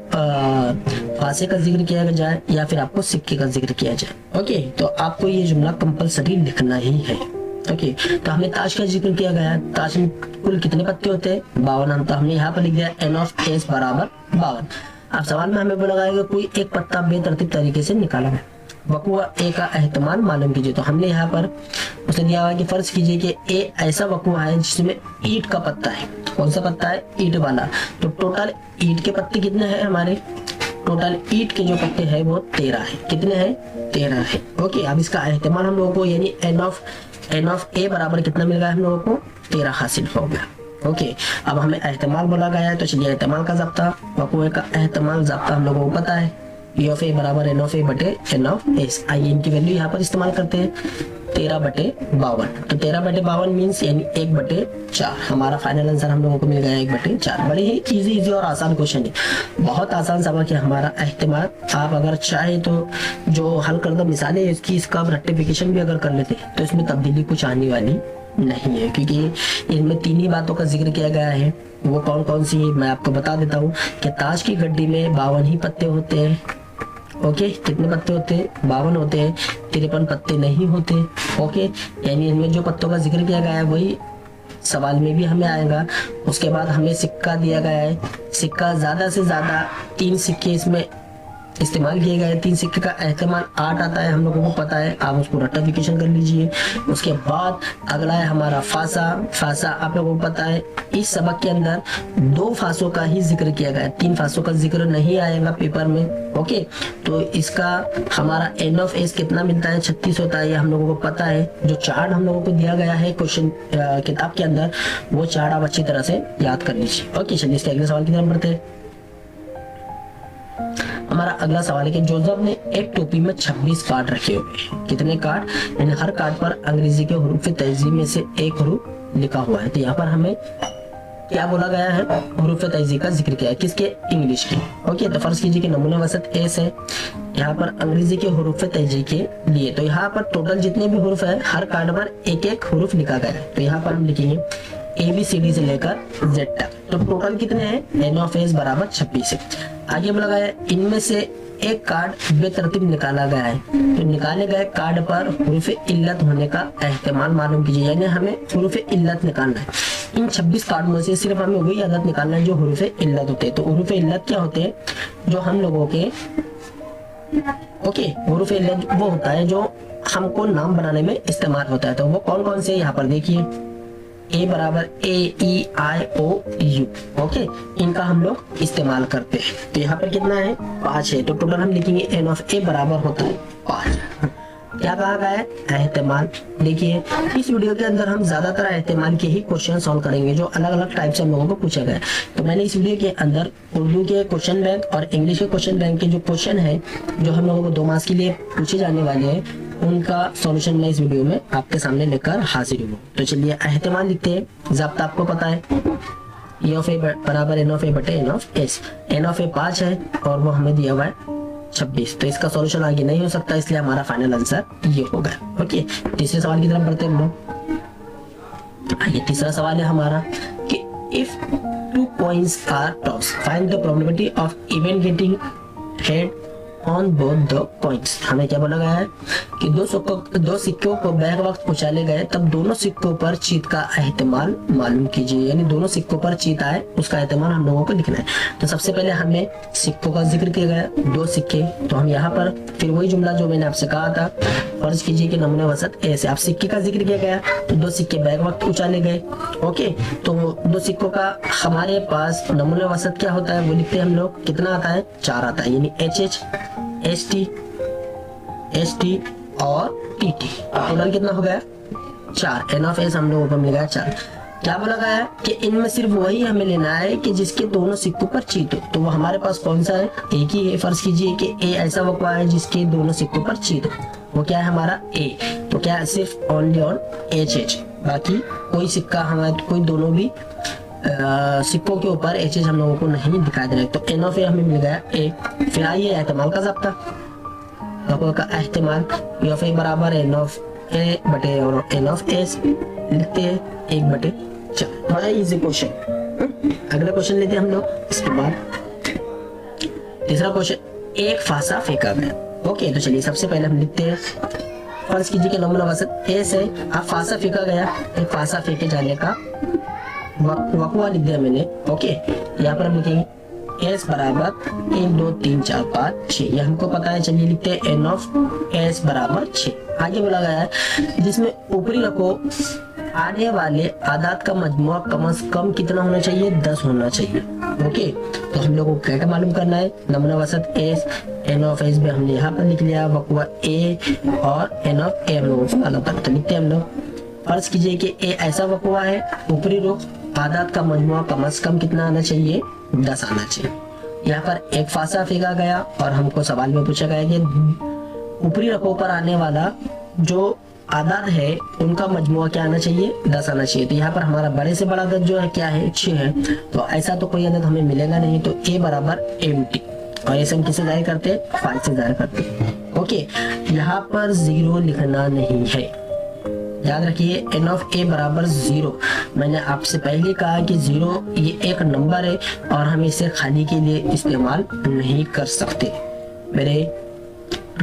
फांसे का जिक्र किया जाए या फिर आपको सिक्के का जिक्र किया जाए। ओके, तो आपको ये जुमला कंपलसरी लिखना ही है। ओके, तो हमने ताश का जिक्र किया गया है। ताश में कुल कितने पत्ते होते हैं, 52। तो हमने यहाँ पर लिख दिया एन ऑफ एस बराबर 52। अब सवाल में हमें बोला गया कि कोई एक पत्ता बेतरतीब तरीके से निकाला है। वक़ुआ ए का एहतिमाल मालूम कीजिए। तो हमने यहाँ पर उसने दिया हुआ कि फर्ज कीजिए कि ए ऐसा वक़ुआ है जिसमें ईंट का पत्ता है। कौन सा पत्ता है, ईंट वाला। तो टोटल ईंट के पत्ते कितने हैं हमारे, टोटल ईंट के जो पत्ते हैं वो 13 है। कितने हैं, 13 है। ओके, अब इसका एहतिमाल हम लोगों को यानी एन ऑफ ए बराबर कितना मिल गया हम लोगों को, 13 हासिल हो गया। ओके, अब हमें एहतिमाल बोला गया है तो चलिए एहतिमाल का ज़ाब्ता, वक़ुए का एहतिमाल ज़ाब्ता हम लोगों को पता है। E ऑफ ए बराबर एन ऑफ ए बटे एन ऑफ एस। आइए इनकी वैल्यू यहाँ पर इस्तेमाल करते हैं। 13/52। तो 13/52 मीन्स यानी 1/4। हमारा फाइनल आंसर हम लोगों को मिल गया 1/4। बड़े ही इजी और आसान क्वेश्चन है, बहुत आसान सबक है हमारा एहतिमाल। आप अगर चाहे तो जो हल करदा मिसालें इसकी इसका रेक्टिफिकेशन भी अगर कर लेते तो इसमें तब्दीली कुछ आने वाली नहीं है, क्योंकि इनमें 3 ही बातों का जिक्र किया गया है। वो कौन कौन सी मैं आपको बता देता हूँ कि ताश की गड्डी में 52 ही पत्ते होते हैं। ओके, कितने पत्ते होते हैं? 52 होते हैं, 53 पत्ते नहीं होते। ओके, यानी इनमें जो पत्तों का जिक्र किया गया है वही सवाल में भी हमें आएगा। उसके बाद हमें सिक्का दिया गया है, सिक्का ज्यादा से ज्यादा 3 सिक्के इसमें इस्तेमाल किए गए। 3 सिक्के का एहतमाल 8 आता है, हम लोगों को पता है, आप उसको रेक्टिफिकेशन कर लीजिए। उसके बाद अगला है हमारा फासा। फासा आप लोगों को पता है, इस सबक के अंदर 2 फासों का ही जिक्र किया गया है, 3 फासों का जिक्र नहीं आएगा पेपर में। ओके, तो इसका हमारा एन ऑफ एस कितना मिलता है? 36 होता है, ये हम लोगों को पता है। जो चार्ट हम लोगों को दिया गया है क्वेश्चन किताब के अंदर, वो चार्ट आप अच्छी तरह से याद कर लीजिए। ओके, चलिए इसके अगले सवाल की तरफ बढ़ते हैं। हमारा अगला सवाल है कि जोसेफ ने एक टोपी में 26 कार्ड रखे हुए हैं। कितने कार्ड? यानी हर कार्ड पर अंग्रेजी के हुरूफ तहज़ीब में से एक हरूफ लिखा हुआ है। तो यहाँ पर हमें क्या बोला गया है? हुरूफ तहज़ीब का जिक्र किया है, किसके? इंग्लिश के। ओके, तो फर्ज कीजिए कि नमूने वसत एस है, यहाँ पर अंग्रेजी के हुरूफ तहज़ीब के लिए। तो यहाँ पर टोटल जितने भी हुरूफ है हर कार्ड पर एक एक हुरूफ लिखा गया है। तो यहाँ पर हम लिखेंगे ABCD से लेकर Z तक। तो टोटल कितने हैं? N ऑफ S बराबर 26 है। आगे बोला गया है इनमें से एक कार्ड बेतरतीब निकाला गया है। तो निकाले गए कार्ड पर हुरूफ इल्लत होने का एहतिमाल मालूम कीजिए, यानी हमें हुरूफ इल्लत निकालना है। इन 26 कार्ड में से सिर्फ हमें वही अदद निकालना है जो हुरूफ इल्लत होते हैं। तो हुरूफ इल्लत क्या होते हैं? जो हम लोगों के ओके, हुरूफ इल्लत वो होता है जो हमको नाम बनाने में इस्तेमाल होता है। तो वो कौन कौन से? यहाँ पर देखिए, A बराबर AEIOU। ओके, इनका हम लोग इस्तेमाल करते हैं। तो यहाँ पर कितना है? 5 है। तो टोटल हम लिखेंगे N ऑफ A बराबर होता है 5। क्या कहा गया है? एहतिमाल। देखिए, इस वीडियो के अंदर हम ज्यादातर एहतिमाल के ही क्वेश्चन सॉल्व करेंगे जो अलग अलग टाइप से हम लोगों को पूछा गया है। तो मैंने इस वीडियो के अंदर उर्दू के क्वेश्चन बैंक और इंग्लिश के क्वेश्चन बैंक के जो क्वेश्चन है जो हम लोगों को 2 मार्क्स के लिए पूछे जाने वाले हैं, उनका सॉल्यूशन मैं इस वीडियो में आपके सामने लेकर हाजिर हूँ। तो चलिए एहतिमाल लिखते हैं। ज़ब्ता आपको पता है, E ऑफ A बराबर N ऑफ A बटे N of S। N of A 5 है और वो हमें दिया हुआ है 26। तो इसका सॉल्यूशन आगे नहीं हो सकता, इसलिए हमारा फाइनल आंसर ये होगा। ओके, तीसरे सवाल की तरफ बढ़ते हैं हम लोग। आइए, तीसरा सवाल है हमारा कि if 2 coins are tossed, find the probability of even getting head on both the points. हमें क्या बोला गया है कि 2 सिक्कों को बैक वक्त उछाले गए, तब दोनों सिक्कों पर जीत का एहतिमाल मालूम कीजिए। यानी दोनों सिक्कों पर जीत आए उसका एहतिमाल हम लोगों को लिखना है। तो सबसे पहले हमें सिक्कों का जिक्र किया गया, 2 सिक्के। तो हम यहाँ पर फिर वही जुमला जो मैंने आपसे कहा था, फर्ज कीजिए कि नमूने वसत ऐसे। आप सिक्के का जिक्र किया गया तो 2 सिक्के बैक वक्त उछाले गए। ओके, तो 2 सिक्कों का हमारे पास नमूने वसत क्या होता है वो लिखते हैं हम लोग। कितना आता है? 4 आता है, यानी HH ST और TT। टोटल कितना हो गया? 4। N ऑफ S हम लोगों को मिल गया 4। क्या बोला गया है कि इनमें सिर्फ वही हमें लेना है कि जिसके दोनों सिक्कों पर चीट हो। तो वो हमारे पास कौन सा है? एक ही है। फर्ज कीजिए कि A ऐसा वक़्वा है जिसके दोनों सिक्कों पर चीट हो, वो क्या है? हमारा A। तो क्या? सिर्फ ओनली ऑन HH, बाकी कोई सिक्का हमारे कोई दोनों भी सिक्कों के ऊपर HH हम लोगों को नहीं दिखाई दे रहा है। तो N ऑफ A हमें मिल गया A। फिर आइए एहतिमाल का ज़ब्ता। वक़्वा का एहतिमाल E ऑफ A बराबर N ऑफ A बटे और N ऑफ S लिखते हैं 1/4। बड़ा इजी क्वेश्चन। अगला क्वेश्चन लेते हैं हम लोग। इसके बाद तीसरा क्वेश्चन, एक फासा फेंका गया। ओके, तो चलिए सबसे पहले हम लिखते हैं, फर्ज कीजिए कि नमूना वसत S है। आप फासा फेंका गया, एक फासा फेंके जाने का वक़्वा लिख दिया मैंने। ओके, यहाँ पर हम लिखेंगे S बराबर 1 2 3 4 5 6। ये हमको पता है। चलिए लिखते हैं N ऑफ S बराबर 6। आगे बोला गया है जिसमें ऊपरी रखो आने वाले आदात का मजमुआ कम से कम कितना होना चाहिए? 10 होना चाहिए। ओके, तो हम लोगों को क्या मालूम करना है? नमूना वसत S, N ऑफ S भी हमने यहाँ पर लिख लिया, वक़्वा A और N ऑफ A हम लोगों को अलग करते। तो लिखते हैं हम लोग, फर्ज कीजिए कि A ऐसा वक़्वा है, ऊपरी रुख आदात का मजमुआ कम से कम कितना आना चाहिए? 10 आना चाहिए। यहाँ पर एक फासा फेंका गया और हमको सवाल में पूछा गया कि ऊपरी रखों पर आने वाला जो आदाद है उनका मजमुआ क्या आना चाहिए, 10 आना चाहिए। तो यहाँ पर हमारा बड़े से बड़ा अदद जो है क्या है, 6 है। तो ऐसा तो कोई अदद हमें मिलेगा नहीं, तो a बराबर एम्प्टी। और ऐसे हम किसे जाहिर करते हैं, 5 से जाहिर करते हैं। ओके, यहाँ पर 0 लिखना नहीं है, याद रखिए n ऑफ a बराबर 0। मैंने आपसे पहले कहा कि 0 ये एक नंबर है और हम इसे खाली के लिए इस्तेमाल नहीं कर सकते। मेरे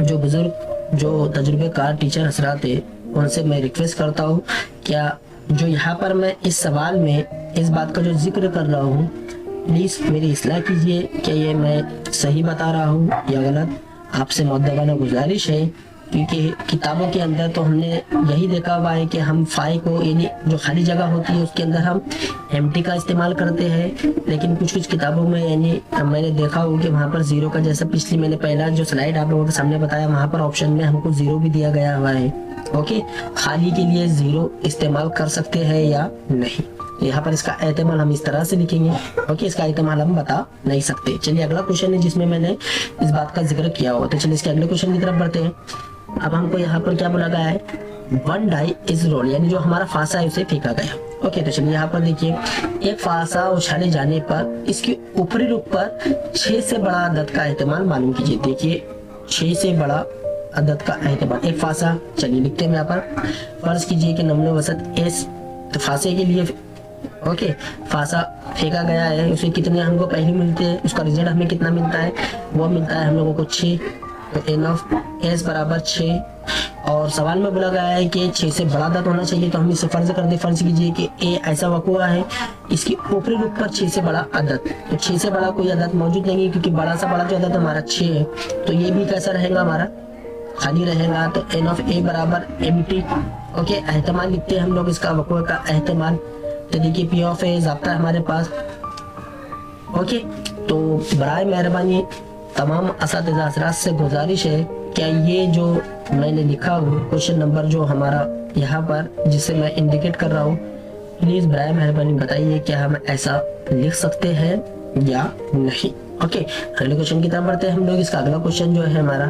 जो बुजुर्ग जो तजुर्बेकार टीचर हजरात थे उनसे मैं रिक्वेस्ट करता हूँ, क्या जो यहाँ पर मैं इस सवाल में इस बात का जो जिक्र कर रहा हूँ, प्लीज़ मेरी इस्लाह कीजिए, क्या ये मैं सही बता रहा हूँ या गलत। आपसे मुअद्दबाना गुजारिश है, क्योंकि किताबों के अंदर तो हमने यही देखा हुआ है कि हम फाई को यानी जो खाली जगह होती है उसके अंदर हम एम्प्टी का इस्तेमाल करते हैं, लेकिन कुछ कुछ किताबों में यानी मैंने देखा हो कि वहाँ पर 0 का, जैसा पिछली मैंने पहला जो स्लाइड आप लोगों के सामने बताया, वहाँ पर ऑप्शन में हमको 0 भी दिया गया हुआ है। ओके, खाली के लिए 0 इस्तेमाल कर सकते हैं या नहीं, यहाँ पर इसका एहतमाल हम इस तरह से लिखेंगे। ओके, इसका एहतमाल हम बता नहीं सकते। चलिए अगला क्वेश्चन है जिसमें मैंने इस बात का जिक्र किया हुआ, तो चलिए इसके अगले क्वेश्चन की तरफ बढ़ते हैं। अब हमको यहाँ पर क्या बोला गया है, 1 डाई इज रोल, यानी जो हमारा फांसा है उसे फेंका गया। ओके, तो चलिए यहाँ पर देखिए, एक फांसा उछाले जाने पर इसके ऊपरी रुख पर 6 से बड़ा अदद का एहतमाल मालूम कीजिए। देखिए 6 से बड़ा अदद का एहतमाल, एक फांसा, चलिए लिखते हैं यहाँ पर। फर्ज कीजिए कि नमूने वसत S, तो फांसे के लिए ओके फांसा फेंका गया है, उसे कितने हमको पहले मिलते हैं, उसका रिजल्ट हमें कितना मिलता है, वो मिलता है हम लोगों को 6। तो n ऑफ s बराबर 6। और सवाल में बोला गया है कि 6 से बड़ा अदद होना चाहिए, तो हम इसे फर्ज कर दे। फर्ज कीजिए कि a ऐसा वक़ुआ है, इसकी ऊपरी रुख पर 6 से बड़ा अदद, तो 6 से बड़ा कोई अदद मौजूद नहीं है, क्योंकि बड़ा सा बड़ा जो अदद हमारा 6 है, तो ये भी कैसा रहेगा, हमारा खाली रहेगा। तो n ऑफ a बराबर एम्प्टी। ओके, एहतमाल लिखते हैं हम लोग इसका, वक़ुए का एहतमाल। तो देखिए p ऑफ a ज़ाब्ता है हमारे पास। ओके, तो बराए मेहरबानी तमाम असातिज़ा हज़रात से गुजारिश है, क्या ये जो मैंने लिखा हो क्वेश्चन नंबर जो हमारा यहाँ पर जिसे मैं इंडिकेट कर रहा हूँ, प्लीज़ बराए मेहरबानी बताइए क्या हम ऐसा लिख सकते हैं या नहीं। ओके, अगले क्वेश्चन की तरफ बढ़ते हैं हम लोग। इसका अगला क्वेश्चन जो है हमारा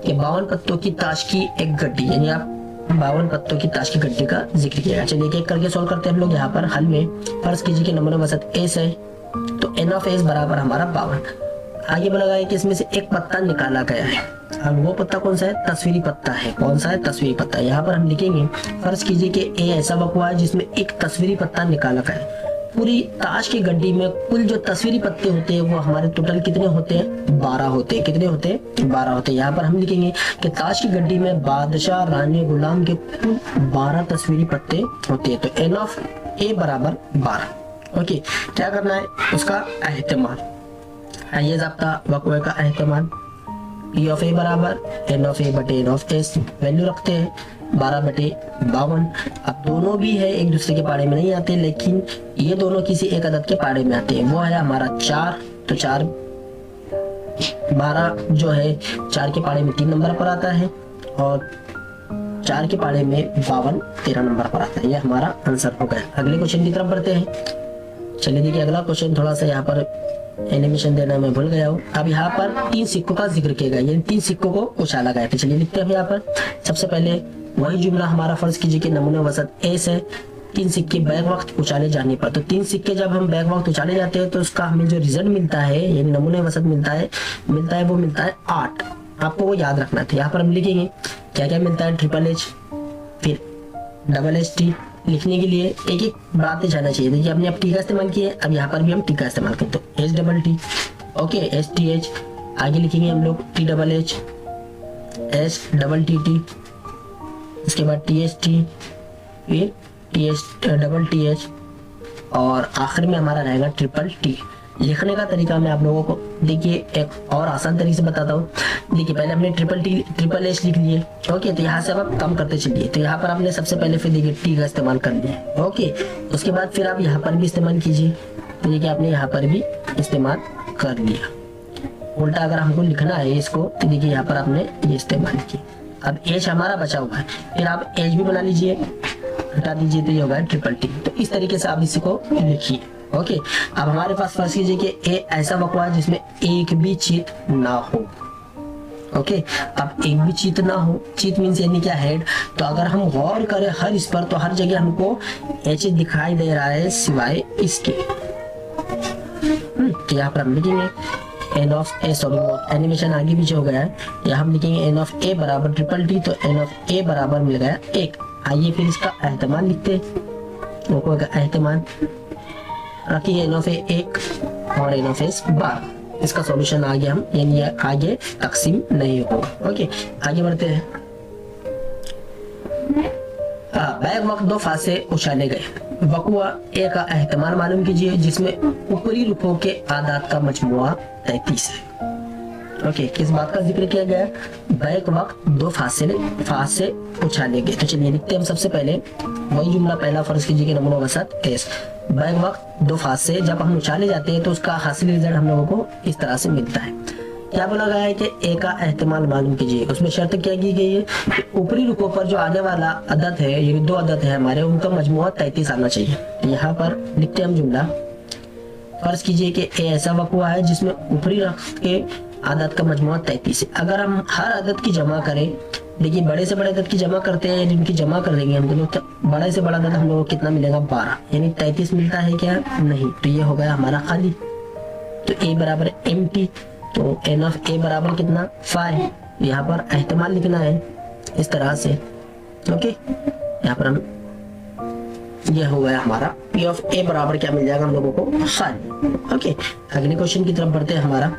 कि 52 पत्तों की ताश की एक गड्डी, यानी आप 52 पत्तों की ताश की गड्डी का जिक्र किया। चलिए एक एक करके सॉल्व करते हैं हम लोग। यहाँ पर हल में फर्ज कीजिए कि नंबर वसत s है, तो n ऑफ s बराबर हमारा 52। आगे बोला गया है कि इसमें से एक पत्ता निकाला गया है, अब वो पत्ता कौन सा है, तस्वीरी पत्ता है। कौन सा है, तस्वीरी पत्ता। यहाँ पर हम लिखेंगे, फर्ज कीजिए कि a ऐसा वक़ुआ है जिसमें एक तस्वीरी पत्ता निकाला गया है। पूरी ताश की गड्डी में कुल जो तस्वीरी पत्ते होते हैं वो हमारे टोटल कितने होते हैं, 12 होते हैं। कितने होते हैं, 12 होते हैं। यहाँ पर हम लिखेंगे कि ताश की गड्डी में बादशाह, रानी, गुलाम के कुल 12 तस्वीरी पत्ते होते हैं। तो n ऑफ a बराबर 12। ओके, क्या करना है, उसका एहतमाल। आइए ज़ाब्ता वक़ुए का एहतमाल, p ऑफ a बराबर n ऑफ a बटे n ऑफ s, वैल्यू रखते हैं 12 बटे 52। अब दोनों भी है एक दूसरे के पाड़े में नहीं आते, लेकिन ये दोनों किसी एक अदद के पाड़े में आते हैं, वो है हमारा 4। तो 4 12 जो है 4 के पाड़े में 3 नंबर पर आता है, और 4 के पाड़े में 52 13 नंबर पर आता है। ये हमारा आंसर हो गया। अगले क्वेश्चन की तरफ बढ़ते हैं। चलिए देखिए अगला क्वेश्चन, थोड़ा सा यहाँ पर एनिमेशन देना मैं भूल गया हूँ। अब यहाँ पर 3 सिक्कों का जिक्र किया गया, यानी 3 सिक्कों को उछाला गया। तो चलिए लिखते हैं यहाँ पर। सबसे पहले वही जुमला हमारा, फर्ज कीजिए कि नमूने वसत s है, 3 सिक्के बैक वक्त उछाले जाने पर। तो 3 सिक्के जब हम बैक वक्त उछाले जाते हैं तो उसका हमें जो रिजल्ट मिलता है, यानी नमूने वसत मिलता है वो मिलता है 8। आपको वो याद रखना था। यहाँ पर हम लिखेंगे क्या क्या मिलता है, HHH, फिर HHT। लिखने के लिए एक एक बढ़ाते जाना चाहिए। देखिए हमने अब टी का इस्तेमाल किया, अब यहाँ पर भी हम टी का इस्तेमाल करते हैं, HTT। Okay, STH। आगे लिखेंगे हम लोग THH, STT, इसके बाद TST, फिर TTH, और आखिर में हमारा रहेगा TTT। लिखने का तरीका मैं आप लोगों को देखिए एक और आसान तरीके से बताता हूँ। देखिए पहले हमने TTH लिख लिए। ओके, तो यहाँ से अब आप कम करते चलिए। तो यहाँ पर आपने सबसे पहले फिर देखिए टी का इस्तेमाल कर लिया। ओके, उसके बाद फिर आप यहाँ पर भी इस्तेमाल कीजिए। तो देखिए आपने यहाँ पर भी इस्तेमाल कर लिया। उल्टा अगर हमको लिखना है इसको, तो देखिए यहाँ पर आपने ये इस्तेमाल किया। अब एच हमारा बचा हुआ है, फिर आप एच भी बना लीजिए, हटा दीजिए, तो ये होगा TTT। तो इस तरीके से आप इसको लिखिए। ओके, अब हमारे पास फर्ज कीजिए कि ए ऐसा वक़ुआ है जिसमें एक भी चित ना हो। ओके, अब एक भी चीत ना हो, चीत मीन्स यानी क्या, हेड। तो अगर हम गौर करें हर इस पर, तो हर जगह हमको एच दिखाई दे रहा है सिवाय इसके। तो यहाँ पर हम लिखेंगे n of a, sorry animation आगे पीछे हो गया है, यहाँ हम लिखेंगे एन ऑफ ए बराबर ट्रिपल टी, तो एन ऑफ ए बराबर मिल गया 1। आइए फिर इसका एहतमाल लिखते हैं, एहतमाल रखिए एन ऑफ ए 1 और एन ऑफ एस 12। इसका सॉल्यूशन आगे हम यानी आगे तकसीम नहीं होगा। ओके, आगे बढ़ते हैं। बैग वक्त 2 फासे उछाले गए। वकुआ ए का एहतमाल मालूम कीजिए जिसमें ऊपरी रुखों के आदात का मजमुआ 33 है। ओके, किस बात का जिक्र किया गया? बैग वक्त 2 फासे उछाले गए। तो चलिए लिखते हैं हम सबसे पहले वही जुमला, पहला फर्ज कीजिए कि नमूना वसत एस। बैग वक्त 2 फासे जब हम उछाले जाते हैं तो उसका हासिल रिजल्ट हम लोगों को इस तरह से मिलता है। क्या बोला गया है कि ए का एहतमाल मालूम कीजिए। उसमें शर्त क्या की गई है कि ऊपरी रुकों पर जो आने वाला अदद है, ये 2 अदद है हमारे, उनका मजमुआ 33 आना चाहिए। तो यहाँ पर लिखते हैं हम जुमला, फर्ज कीजिए कि ए ऐसा वक़ुआ है जिसमें ऊपरी रख के आदत का मजमुआ 33 है। अगर हम हर आदत की जमा करें, देखिए बड़े से बड़े अदद की जमा करते हैं, जिनकी जमा कर देंगे हम तो बड़े से बड़ा अदद हम लोगों को कितना मिलेगा? 12, यानी 33 मिलता है क्या? नहीं। तो ये हो गया हमारा खाली। तो ए बराबर एम्प्टी, तो एन ऑफ ए बराबर कितना? 5। यहाँ पर एहतमाल लिखना है इस तरह से। ओके, यहाँ पर हम, यह हो गया हमारा पी ऑफ ए बराबर क्या मिल जाएगा हम लोगों को? खाली। ओके, अगले क्वेश्चन की तरफ बढ़ते हैं। हमारा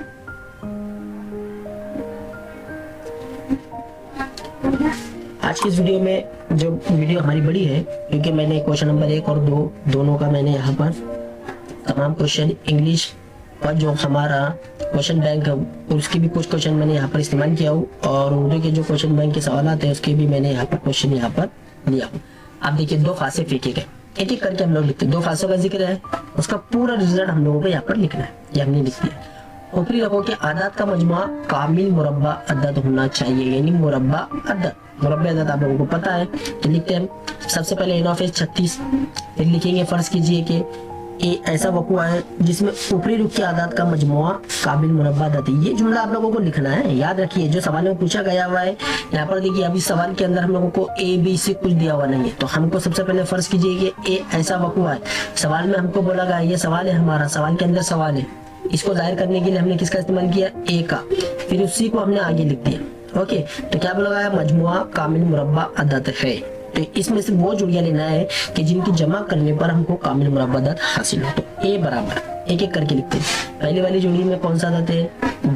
आज की इस वीडियो में, जो वीडियो हमारी बड़ी है क्योंकि मैंने क्वेश्चन नंबर 1 और 2 दोनों का मैंने यहाँ पर तमाम क्वेश्चन इंग्लिश और जो हमारा क्वेश्चन बैंक है उसके भी कुछ क्वेश्चन मैंने यहाँ पर इस्तेमाल किया हूँ, और उर्दू के जो क्वेश्चन बैंक के सवाल आते हैं उसके भी मैंने यहाँ पर क्वेश्चन यहाँ पर लिया हूँ। आप देखिए 2 फासे फेंके गए, एक एक करके हम लोग लिखते हैं। 2 फासों का जिक्र है, उसका पूरा रिजल्ट हम लोगों को यहाँ पर लिखना है, ये हमने लिख दिया। ऊपरी रखो के आदात का मजमुआ कामिल मुरब्बा अदद होना चाहिए, यानी मुरब्बा अदद, मुरब्बा अदद आप लोगों को पता है। तो लिखते हैं सबसे पहले एन ऑफ एस 36, फिर लिखेंगे फर्ज कीजिए कि ए ऐसा वक़ुआ है जिसमें ऊपरी रुख की आदात का मजमुआ काबिल मुरब्बा अदद है। ये जुमला आप लोगों को लिखना है, याद रखिए जो सवाल में पूछा गया हुआ है। यहाँ पर देखिए अभी सवाल के अंदर हम लोगों को ए बी से कुछ दिया हुआ नहीं है, तो हमको सबसे पहले फर्ज कीजिए कि ए ऐसा वक़ुआ है। सवाल में हमको बोला गया ये सवाल है, हमारा सवाल के अंदर सवाल है, इसको जाहिर करने के लिए हमने किसका इस्तेमाल किया? ए का, फिर उसी को हमने आगे लिख दिया। ओके, तो क्या बोला गया? मजमुआ कामिल मुरब्बा अदद है। तो इसमें से वो जुड़िया लेना है कि जिनकी जमा करने पर हमको कामिल मुरब्बा अदद हासिल हो। तो ए बराबर एक एक करके लिखते हैं। पहली वाली जोड़ी में कौन सा अदद है?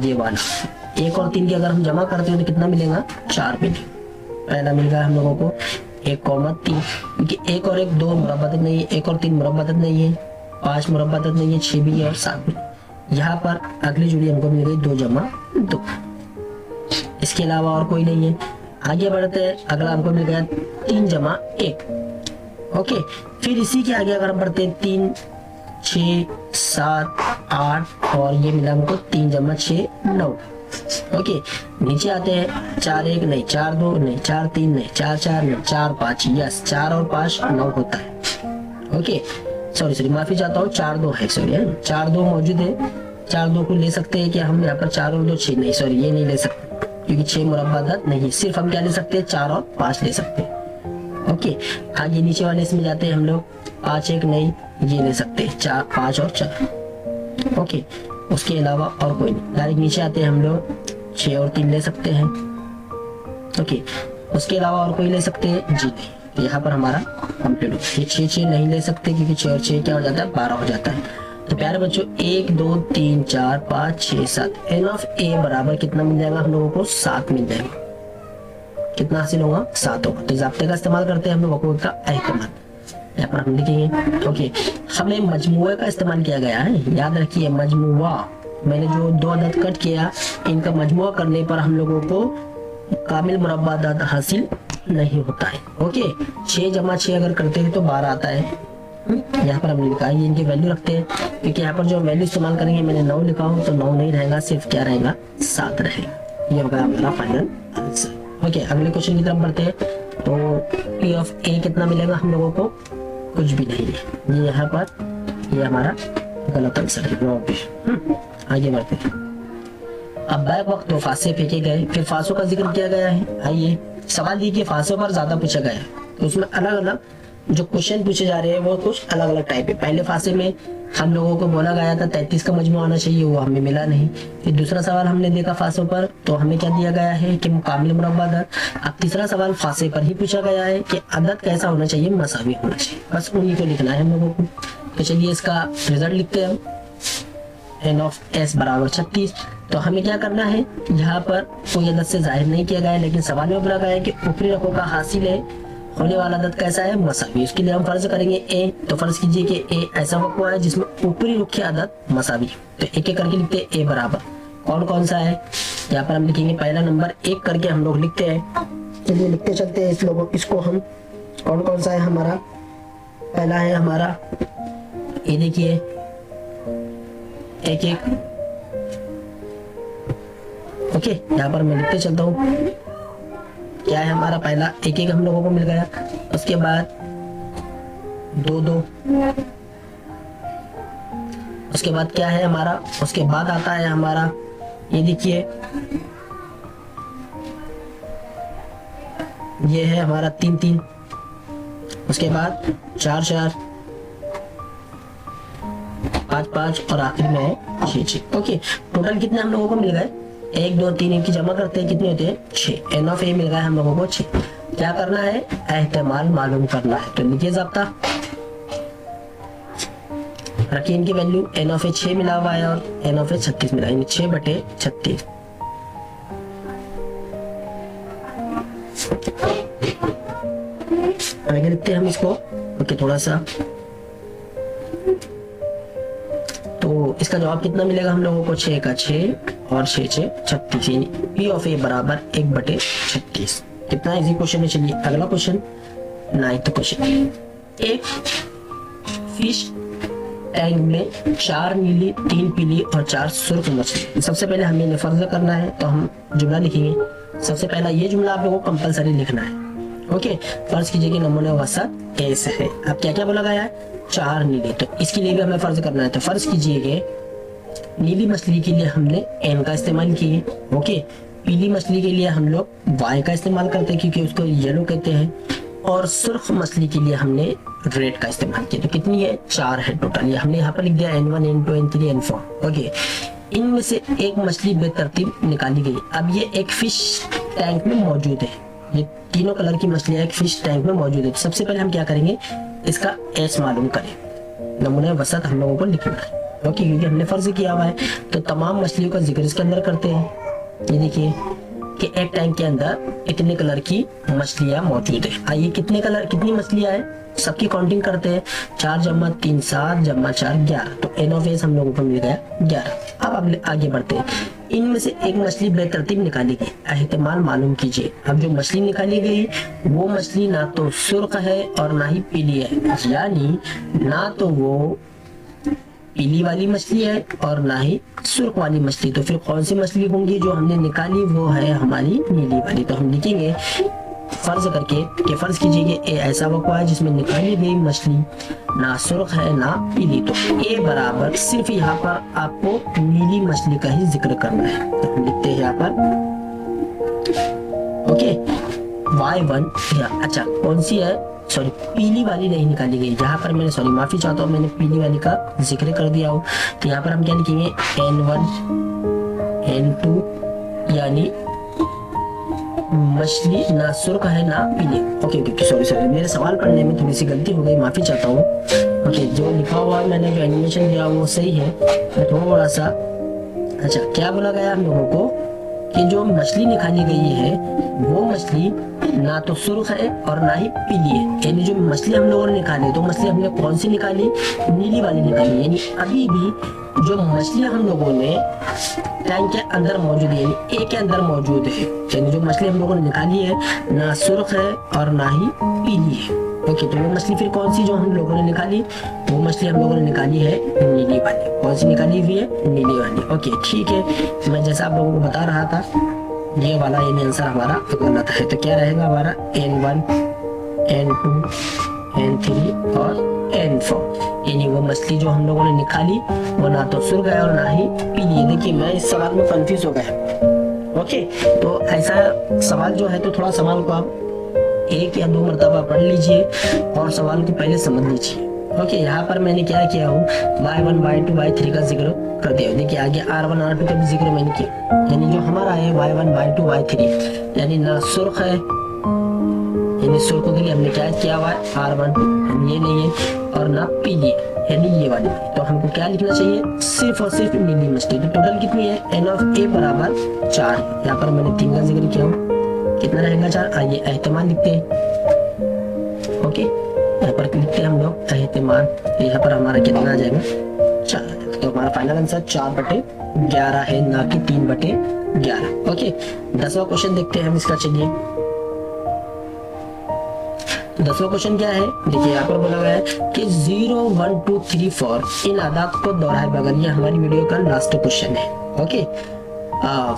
ये वाला। 1 और 3 की अगर हम जमा करते हैं तो कितना मिलेगा? 4 मिलेगा। पहला मिल गया हम लोगों को 1,3, क्योंकि 1 और 1 2 मुरब्बा अदद नहीं है, 1 और 3 मुरब्बा अदद नहीं है, 5 मुरब्बा अदद नहीं है, 6 भी है और 7 भी। यहाँ पर अगली जोड़ी हमको मिल गई 2 जमा 2, इसके अलावा और कोई नहीं है। आगे बढ़ते हैं, अगला हमको मिल गया 3 जमा 1। ओके, फिर इसी के आगे अगर हम बढ़ते हैं 3 6 7 8 और ये मिला हमको 3 जमा 6 9। ओके, नीचे आते हैं 4 1 नहीं, 4 2 नहीं, 4 3 नहीं, 4 4 नहीं, 4 5, यस 4 और 5 9 होता है। ओके, सॉरी माफी चाहता हूँ, 4 2 है, सॉरी 4 2 मौजूद है। 4 2 को ले सकते हैं कि हम यहाँ पर 4 और 2 6 नहीं, सॉरी ये नहीं ले सकते क्योंकि 6 मुरब्बा अदद नहीं, सिर्फ हम क्या ले सकते हैं? 4 और 5 ले सकते हैं। ओके, आगे नीचे वाले इसमें जाते हैं हम लोग 5 1 नहीं, ये ले सकते हैं 4 5 और 4। ओके, उसके अलावा और कोई नहीं। डायरेक्ट नीचे आते हैं हम लोग 6 और 3 ले सकते हैं। ओके, उसके अलावा और कोई ले सकते हैं? जी नहीं। यहाँ पर हमारा कंप्लीट हो गया। ये 6 6 नहीं ले सकते क्योंकि 6 और 6 क्या हो जाता है? 12 हो जाता है। तो प्यारे बच्चों 1 2 3 4 5 6 7 एन ऑफ ए बराबर कितना मिल जाएगा हम लोगों को? 7 मिल जाएगा। कितना हासिल होगा? 7 होगा। तो ज़ाब्ते का इस्तेमाल करते हैं हम लोग वक़ूअ का एहतमाल, यहाँ पर हम लिखेंगे। ओके, हमें मजमुए का इस्तेमाल किया गया है, याद रखिए मजमुआ। मैंने जो 2 अदद कट किया, इनका मजमुआ करने पर हम लोगों को कामिल मुरब्बा अदद हासिल नहीं होता है। ओके, 6 जमा 6 अगर करते हैं तो 12 आता है। यहाँ पर हमने लिखा है, ये इनकी वैल्यू रखते हैं क्योंकि यहाँ पर जो वैल्यू इस्तेमाल करेंगे, मैंने 9 लिखा हूँ तो 9 नहीं रहेगा, सिर्फ क्या रहेगा? 7 रहेगा। ये होगा हमारा फाइनल आंसर। ओके, अगले क्वेश्चन की तरफ बढ़ते हैं। तो पी ऑफ ए कितना मिलेगा हम लोगों को? कुछ भी नहीं है, ये यहाँ पर ये हमारा गलत आंसर है। आगे बढ़ते हैं। अब बैक वक्त तो फांसे फेंके गए, फिर फांसों का जिक्र किया गया है। आइए सवाल ये कि फांसों पर ज्यादा पूछा गया है, तो उसमें अलग अलग जो क्वेश्चन पूछे जा रहे हैं वो कुछ अलग अलग टाइप है। पहले फांसे में हम लोगों को बोला गया था 33 का मजमू आना चाहिए, वो हमें मिला नहीं। फिर दूसरा सवाल हमने देखा फांसों पर, तो हमें क्या दिया गया है कि मुकाबिल मुरब्बा अदद। अब तीसरा सवाल फांसे पर ही पूछा गया है कि अदद कैसा होना चाहिए, मसावी होना चाहिए। बस उन्हीं को लिखना है हम लोगों को। तो चलिए इसका रिजल्ट लिखते हैं हम। n ऑफ s बराबर 36। तो हमें क्या करना है, यहाँ पर कोई अदद से जाहिर नहीं किया गया है, लेकिन सवाल में बोला गया है कि ऊपरी रकों का हासिल है होने वाला अदद कैसा है, मसावी। उसके लिए हम फर्ज करेंगे a। तो फर्ज कीजिए कि a ऐसा वक़्वा है जिसमें ऊपरी रुख के अदद मसावी। तो एक एक करके लिखते हैं a बराबर कौन कौन सा है। यहाँ पर हम लिखेंगे पहला नंबर, एक करके हम लोग लिखते हैं। चलिए लिखते चलते हैं इसको हम कौन कौन सा है हमारा। पहला है हमारा ये देखिए एक एक, ओके। यहाँ पर मैं लिखते चलता हूँ क्या है हमारा पहला एक एक हम लोगों को मिल गया। उसके बाद दो दो, उसके बाद क्या है हमारा, उसके बाद आता है हमारा ये देखिए ये है हमारा तीन तीन, उसके बाद चार चार, पाँच पाँच और आखिर में है छः छः। ओके, टोटल कितने हम लोगों को मिल गए, एक दो तीन, इनकी जमा करते हैं कितने होते हैं, छः। एन ऑफ ए मिल गया हम लोगों को 6। क्या करना है, एहतमाल मालूम करना है। तो लीजिए ज़ाब्ता रखिए इनकी वैल्यू। एन ऑफ ए 6 मिला हुआ है और एन ऑफ ए 36 मिला है, 6/36। आगे लिखते हैं हम इसको। ओके, थोड़ा सा तो इसका जवाब कितना मिलेगा हम लोगों को, 6 का 6 और 6 6 36, यानी पी ऑफ ए बराबर 1/36। कितना इजी क्वेश्चन है। चलिए अगला क्वेश्चन, 9th क्वेश्चन। एक फिश टैंक में 4 नीली, 3 पीली और 4 सुर्ख मछली। सबसे पहले हमें इन्हें फर्ज करना है, तो हम जुमला लिखेंगे। सबसे पहला ये जुमला आप लोगों को कंपलसरी लिखना है। ओके, फर्ज कीजिए कि नमूने वसत ऐसे है। अब क्या क्या बोला गया है, 4 नीली, तो इसके लिए भी हमें फर्ज करना है। तो फर्ज कीजिए कि नीली मछली के लिए हमने एन का इस्तेमाल किए। ओके, पीली मछली के लिए हम लोग वाई का इस्तेमाल करते हैं क्योंकि उसको येलो कहते हैं, और सुर्ख मछली के लिए हमने रेड का इस्तेमाल किया। तो कितनी है, 4 है टोटल। ये हमने यहाँ पर लिख दिया N1 N2 N3 N4। Okay, इनमें से एक मछली बेतरतीब निकाली गई। अब ये एक फिश टैंक में मौजूद है, ये तीनों कलर की मछलियां एक फिश टैंक में मौजूद है। तो सबसे पहले हम क्या करेंगे, इसका एस मालूम करें। नमूने वसत हम लोगों को लिखना है, ओके, क्योंकि हमने फर्ज किया हुआ है। तो तमाम मछलियों का जिक्र इसके अंदर करते हैं। ये देखिए कि एक टैंक के अंदर इतने कलर की मछलियां मौजूद है। आइए कितनी मछलियां हैं, सबकी काउंटिंग करते हैं। 4 × 3 7 × 4 11। तो एन ऑफ एस हम लोगों को मिल गया 11। अब आगे बढ़ते हैं। इनमें से एक मछली बेतरतीब निकाली गई, एहतमाल मालूम कीजिए। अब जो मछली निकाली गई वो मछली ना तो सुर्ख है और ना ही पीली है, यानी ना तो वो पीली वाली मछली है और ना ही सुर्ख वाली मछली। तो फिर कौन सी मछली होंगी जो हमने निकाली, वो है हमारी नीली वाली। तो हम लिखेंगे फर्ज करके कि फर्ज कीजिए कि ए ऐसा वक़्वा है जिसमें निकाली गई मछली ना सुर्ख है ना पीली। तो ए बराबर सिर्फ यहाँ पर आपको नीली मछली का ही जिक्र करना है। तो हम लिखते हैं यहाँ पर ओके y1। अच्छा, कौन सी है, सॉरी पीली वाली नहीं निकाली गई। यहाँ पर मैंने सॉरी माफी चाहता हूँ, मैंने पीली वाली का जिक्र कर दिया हो। तो यहाँ पर हम क्या लिखेंगे, N1 N2, यानी मछली ना सुर्ख है ना पीली। ओके, सॉरी मेरे सवाल पढ़ने में थोड़ी सी गलती हो गई, माफी चाहता हूँ। ओके, जो लिखा हुआ है मैंने, जो एनिमेशन दिया वो सही है, थोड़ा सा। अच्छा, क्या बोला गया हम लोगों को कि जो मछली निकाली गई है वो मछली ना तो सुर्ख है और ना ही पीली है। यानी जो मछली हम लोगों ने निकाली, तो मछली हमने कौन सी निकाली, नीली वाली निकाली। यानी अभी भी जो मछलियां हम लोगों ने टैंक के अंदर मौजूद है, यानी ए के अंदर मौजूद है, यानी जो मछली हम लोगों ने निकाली है ना सुर्ख है और ना ही पीली है। ओके, तो वो मछली फिर कौन सी जो हम लोगों ने निकाली, वो मछली हम लोगों ने निकाली है नीली वाली। कौन सी निकाली हुई है, नीली वाली। ओके, ठीक है, मैं जैसा आप लोगों को बता रहा था, ये वाला यानी आंसर हमारा गलत है। तो क्या रहेगा हमारा N1 N2 N3 और एन फॉर्म, यानी वो मछली जो हम लोगों ने निकाली वो ना तो सुर्ख है और ना ही पीली है। देखिए मैं इस सवाल में कंफ्यूज हो गया। ओके, तो ऐसा सवाल जो है तो थोड़ा सवाल को आप 1 या 2 मरतबा पढ़ लीजिए और सवाल को पहले समझ लीजिए। ओके, यहाँ पर मैंने क्या किया हूँ, y1 y2 y3 का जिक्र कर दिया। देखिए आगे r1 r2 का भी जिक्र मैंने किया, यानी जो हमारा है y1 y2 y3, यानी ना सुर्ख है, यानी सुर्खों के लिए हमने क्या किया हुआ है r1, हम ये नहीं है, और ना पीली यानी ये वाली। तो हमको क्या लिखना चाहिए, सिर्फ और सिर्फ नीली मछली। तो टोटल कितनी है, n ऑफ a बराबर 4। यहाँ पर मैंने 3 का जिक्र किया हूँ, कितना रहेगा 4। आइए एहतमाल लिखते हैं। ओके, यहाँ पर लिखते हैं हम लोग एहतमाल, यहाँ पर हमारा कितना आ जाएगा 4। तो हमारा फाइनल आंसर 4/11 है, ना कि 3/11। ओके, 10वां क्वेश्चन देखते हैं हम इसका। चलिए 10वां क्वेश्चन क्या है, देखिए यहाँ पर बोला गया है कि 0 1 2 3 4 इन आदात को दोहराए बगैर। ये हमारी वीडियो का लास्ट क्वेश्चन है। ओके,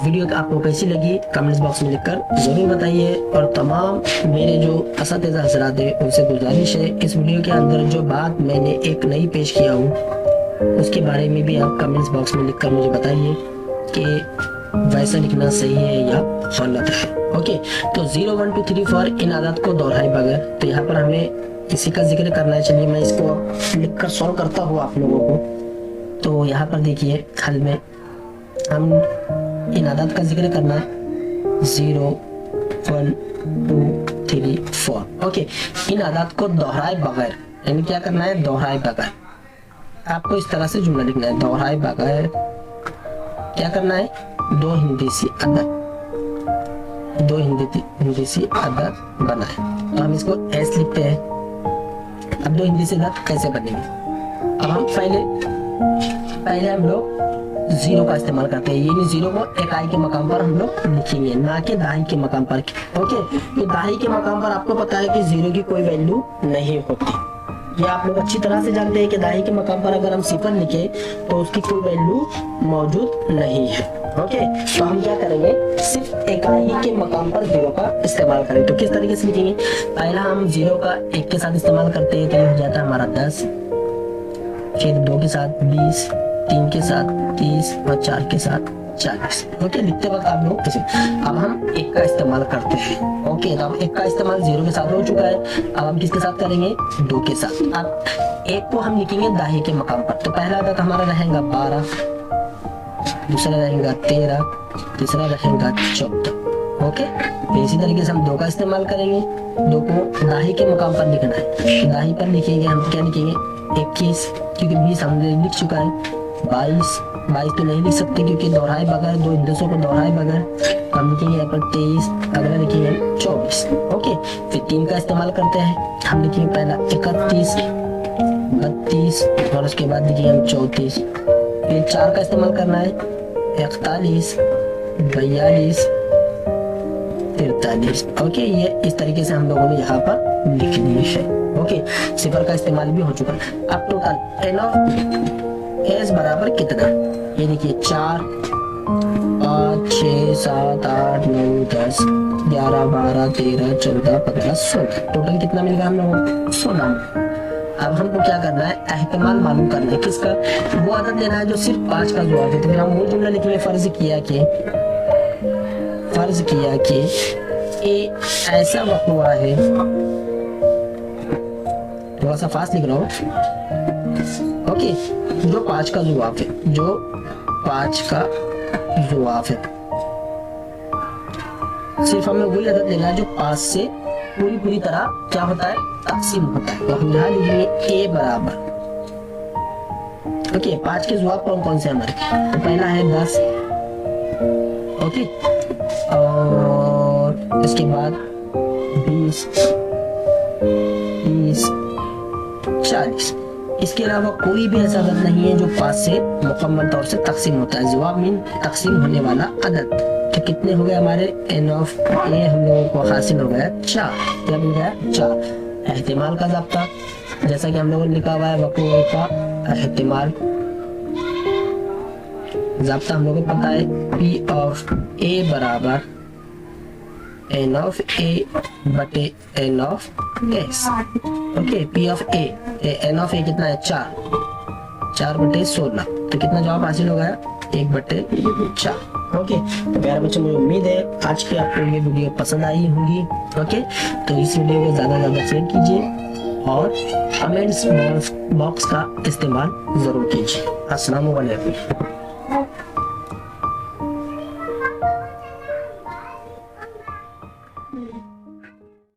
वीडियो आपको कैसी लगी कमेंट्स बॉक्स में लिखकर जरूर बताइए। और तमाम मेरे जो असातिज़ा हज़रात हैं उनसे गुजारिश है, इस वीडियो के अंदर जो बात मैंने एक नई पेश किया हूँ उसके बारे में भी आप कमेंट्स बॉक्स में लिखकर मुझे बताइए कि वैसा लिखना सही है या गलत है। ओके, तो 0 1 2 3 4 इन आदत को दोहराए बगैर, तो यहाँ पर हमें इसी का जिक्र करना है। चलिए मैं इसको लिखकर सॉल्व करता हूँ आप लोगों को। तो यहाँ पर देखिए हल में हम इन आदत का जिक्र करना है 0 1 2 3 4। ओके, इन आदत को दोहराए बगैर, यानी क्या करना है, दोहराए बगैर। आपको इस तरह से जुमला लिखना है, दोहराए बगैर क्या करना है, 2 हिंदीसी अदद, 2 हिंदीसी अदद बनाए। तो हम इसको एस लिखते हैं। अब 2 हिंदीसी अदद कैसे बनेंगे, अब हम पहले हम लोग 0 का इस्तेमाल करते हैं, यानी 0 को इकाई के मकाम पर हम लोग लिखेंगे, ना कि दहाई के मकाम पर। ओके, तो दहाई के मकाम पर आपको पता है कि 0 की कोई वैल्यू नहीं होती, ये आप लोग अच्छी तरह से जानते हैं कि दहाई के मकाम पर अगर हम 0 लिखे तो उसकी कोई वैल्यू मौजूद नहीं है। ओके, तो हम क्या करेंगे, सिर्फ इकाई के मकाम पर 0 का इस्तेमाल करें। तो किस तरीके से लिखेंगे, पहला हम 0 का 1 के साथ इस्तेमाल करते हैं तो ये हो जाता है हमारा 10, फिर 2 के साथ 20, 3 के साथ 30 और 4 के साथ 40। ओके, लिखते वक्त आप लोग कैसे, अब हम 1 का इस्तेमाल करते हैं। ओके, तो अब 1 का इस्तेमाल 0 के साथ हो चुका है, अब हम किसके साथ करेंगे, 2 के साथ। अब 1 को हम लिखेंगे दाहिने के मकाम पर, तो पहला अदद हमारा रहेगा 12, दूसरा रहेगा 13, तीसरा रहेगा 14। ओके, तो इसी तरीके से हम 2 का इस्तेमाल करेंगे, 2 को दाहिने के मकाम पर लिखना है, तो दाहिने पर लिखेंगे हम क्या लिखेंगे 21, क्योंकि 20 हमने लिख चुका है। 22 तो नहीं लिख सकते क्योंकि दोहराए बगैर, 2 हिंदसों को दोहराए बगैर हम लिखेंगे यहाँ पर 23, अगला लिखेंगे 24। ओके, फिर 3 का इस्तेमाल करते हैं, हम लिखेंगे पहला 31, 32 और उसके बाद लिखेंगे हम 34। फिर 4 का इस्तेमाल करना है 41, 42, 43। ओके, ये इस तरीके से हम लोगों ने यहाँ पर लिख दिए है। ओके, 0 का इस्तेमाल भी हो चुका है। अब टोटल n ऑफ एस बराबर कितना, ये देखिए 4 5 6 7 8 9 10 11 12 13 14 15 16, टोटल कितना मिलेगा हम लोगों को 16। अब हमको क्या करना है, एहतमाल मालूम करना है, किसका, वो अदद लेना है जो सिर्फ 5 का जवाब है। तो फिर हम वो जुमला लिखेंगे, फर्ज किया कि ये ऐसा वक्त हुआ है, थोड़ा सा फास्ट लिख रहा हूँ। ओके, जो 5 का जवाब है, जो 5 का जवाब है, सिर्फ हमें वही अदद लेना है जो 5 से पूरी तरह क्या होता है, तकसीम होता है। तो हम यहाँ लिखेंगे a बराबर, ओके, 5 के जवाब कौन कौन से हमारे, तो पहला है 10, ओके, और इसके बाद 20 30 40। इसके अलावा कोई भी ऐसा अदद नहीं है जो 5 से मुकम्मल तौर से तकसीम होता है। जवाब मीन तकसीम होने वाला अदद। तो कितने हो गए हमारे, n ऑफ a हम लोगों को हासिल हो गया 4। क्या मिल गया 4। एहतिमाल का ज़ाब्ता, जैसा कि हम लोगों ने लिखा हुआ है वक़ूअ का एहतिमाल, ज़ाब्ता हम लोगों को पता है, p ऑफ a बराबर एन ऑफ ए बटे N of S. Okay, P of A, N of A कितना है 4 बटे 16, तो कितना जवाब हासिल हो गया 1 बटे 4। ओके, तो प्यारे बच्चों मुझे उम्मीद है आज की आपको ये वीडियो पसंद आई होगी। ओके, तो इस वीडियो को ज़्यादा से ज़्यादा शेयर कीजिए और कमेंट्स बॉक्स का इस्तेमाल ज़रूर कीजिए। अस्सलाम वालेकुम।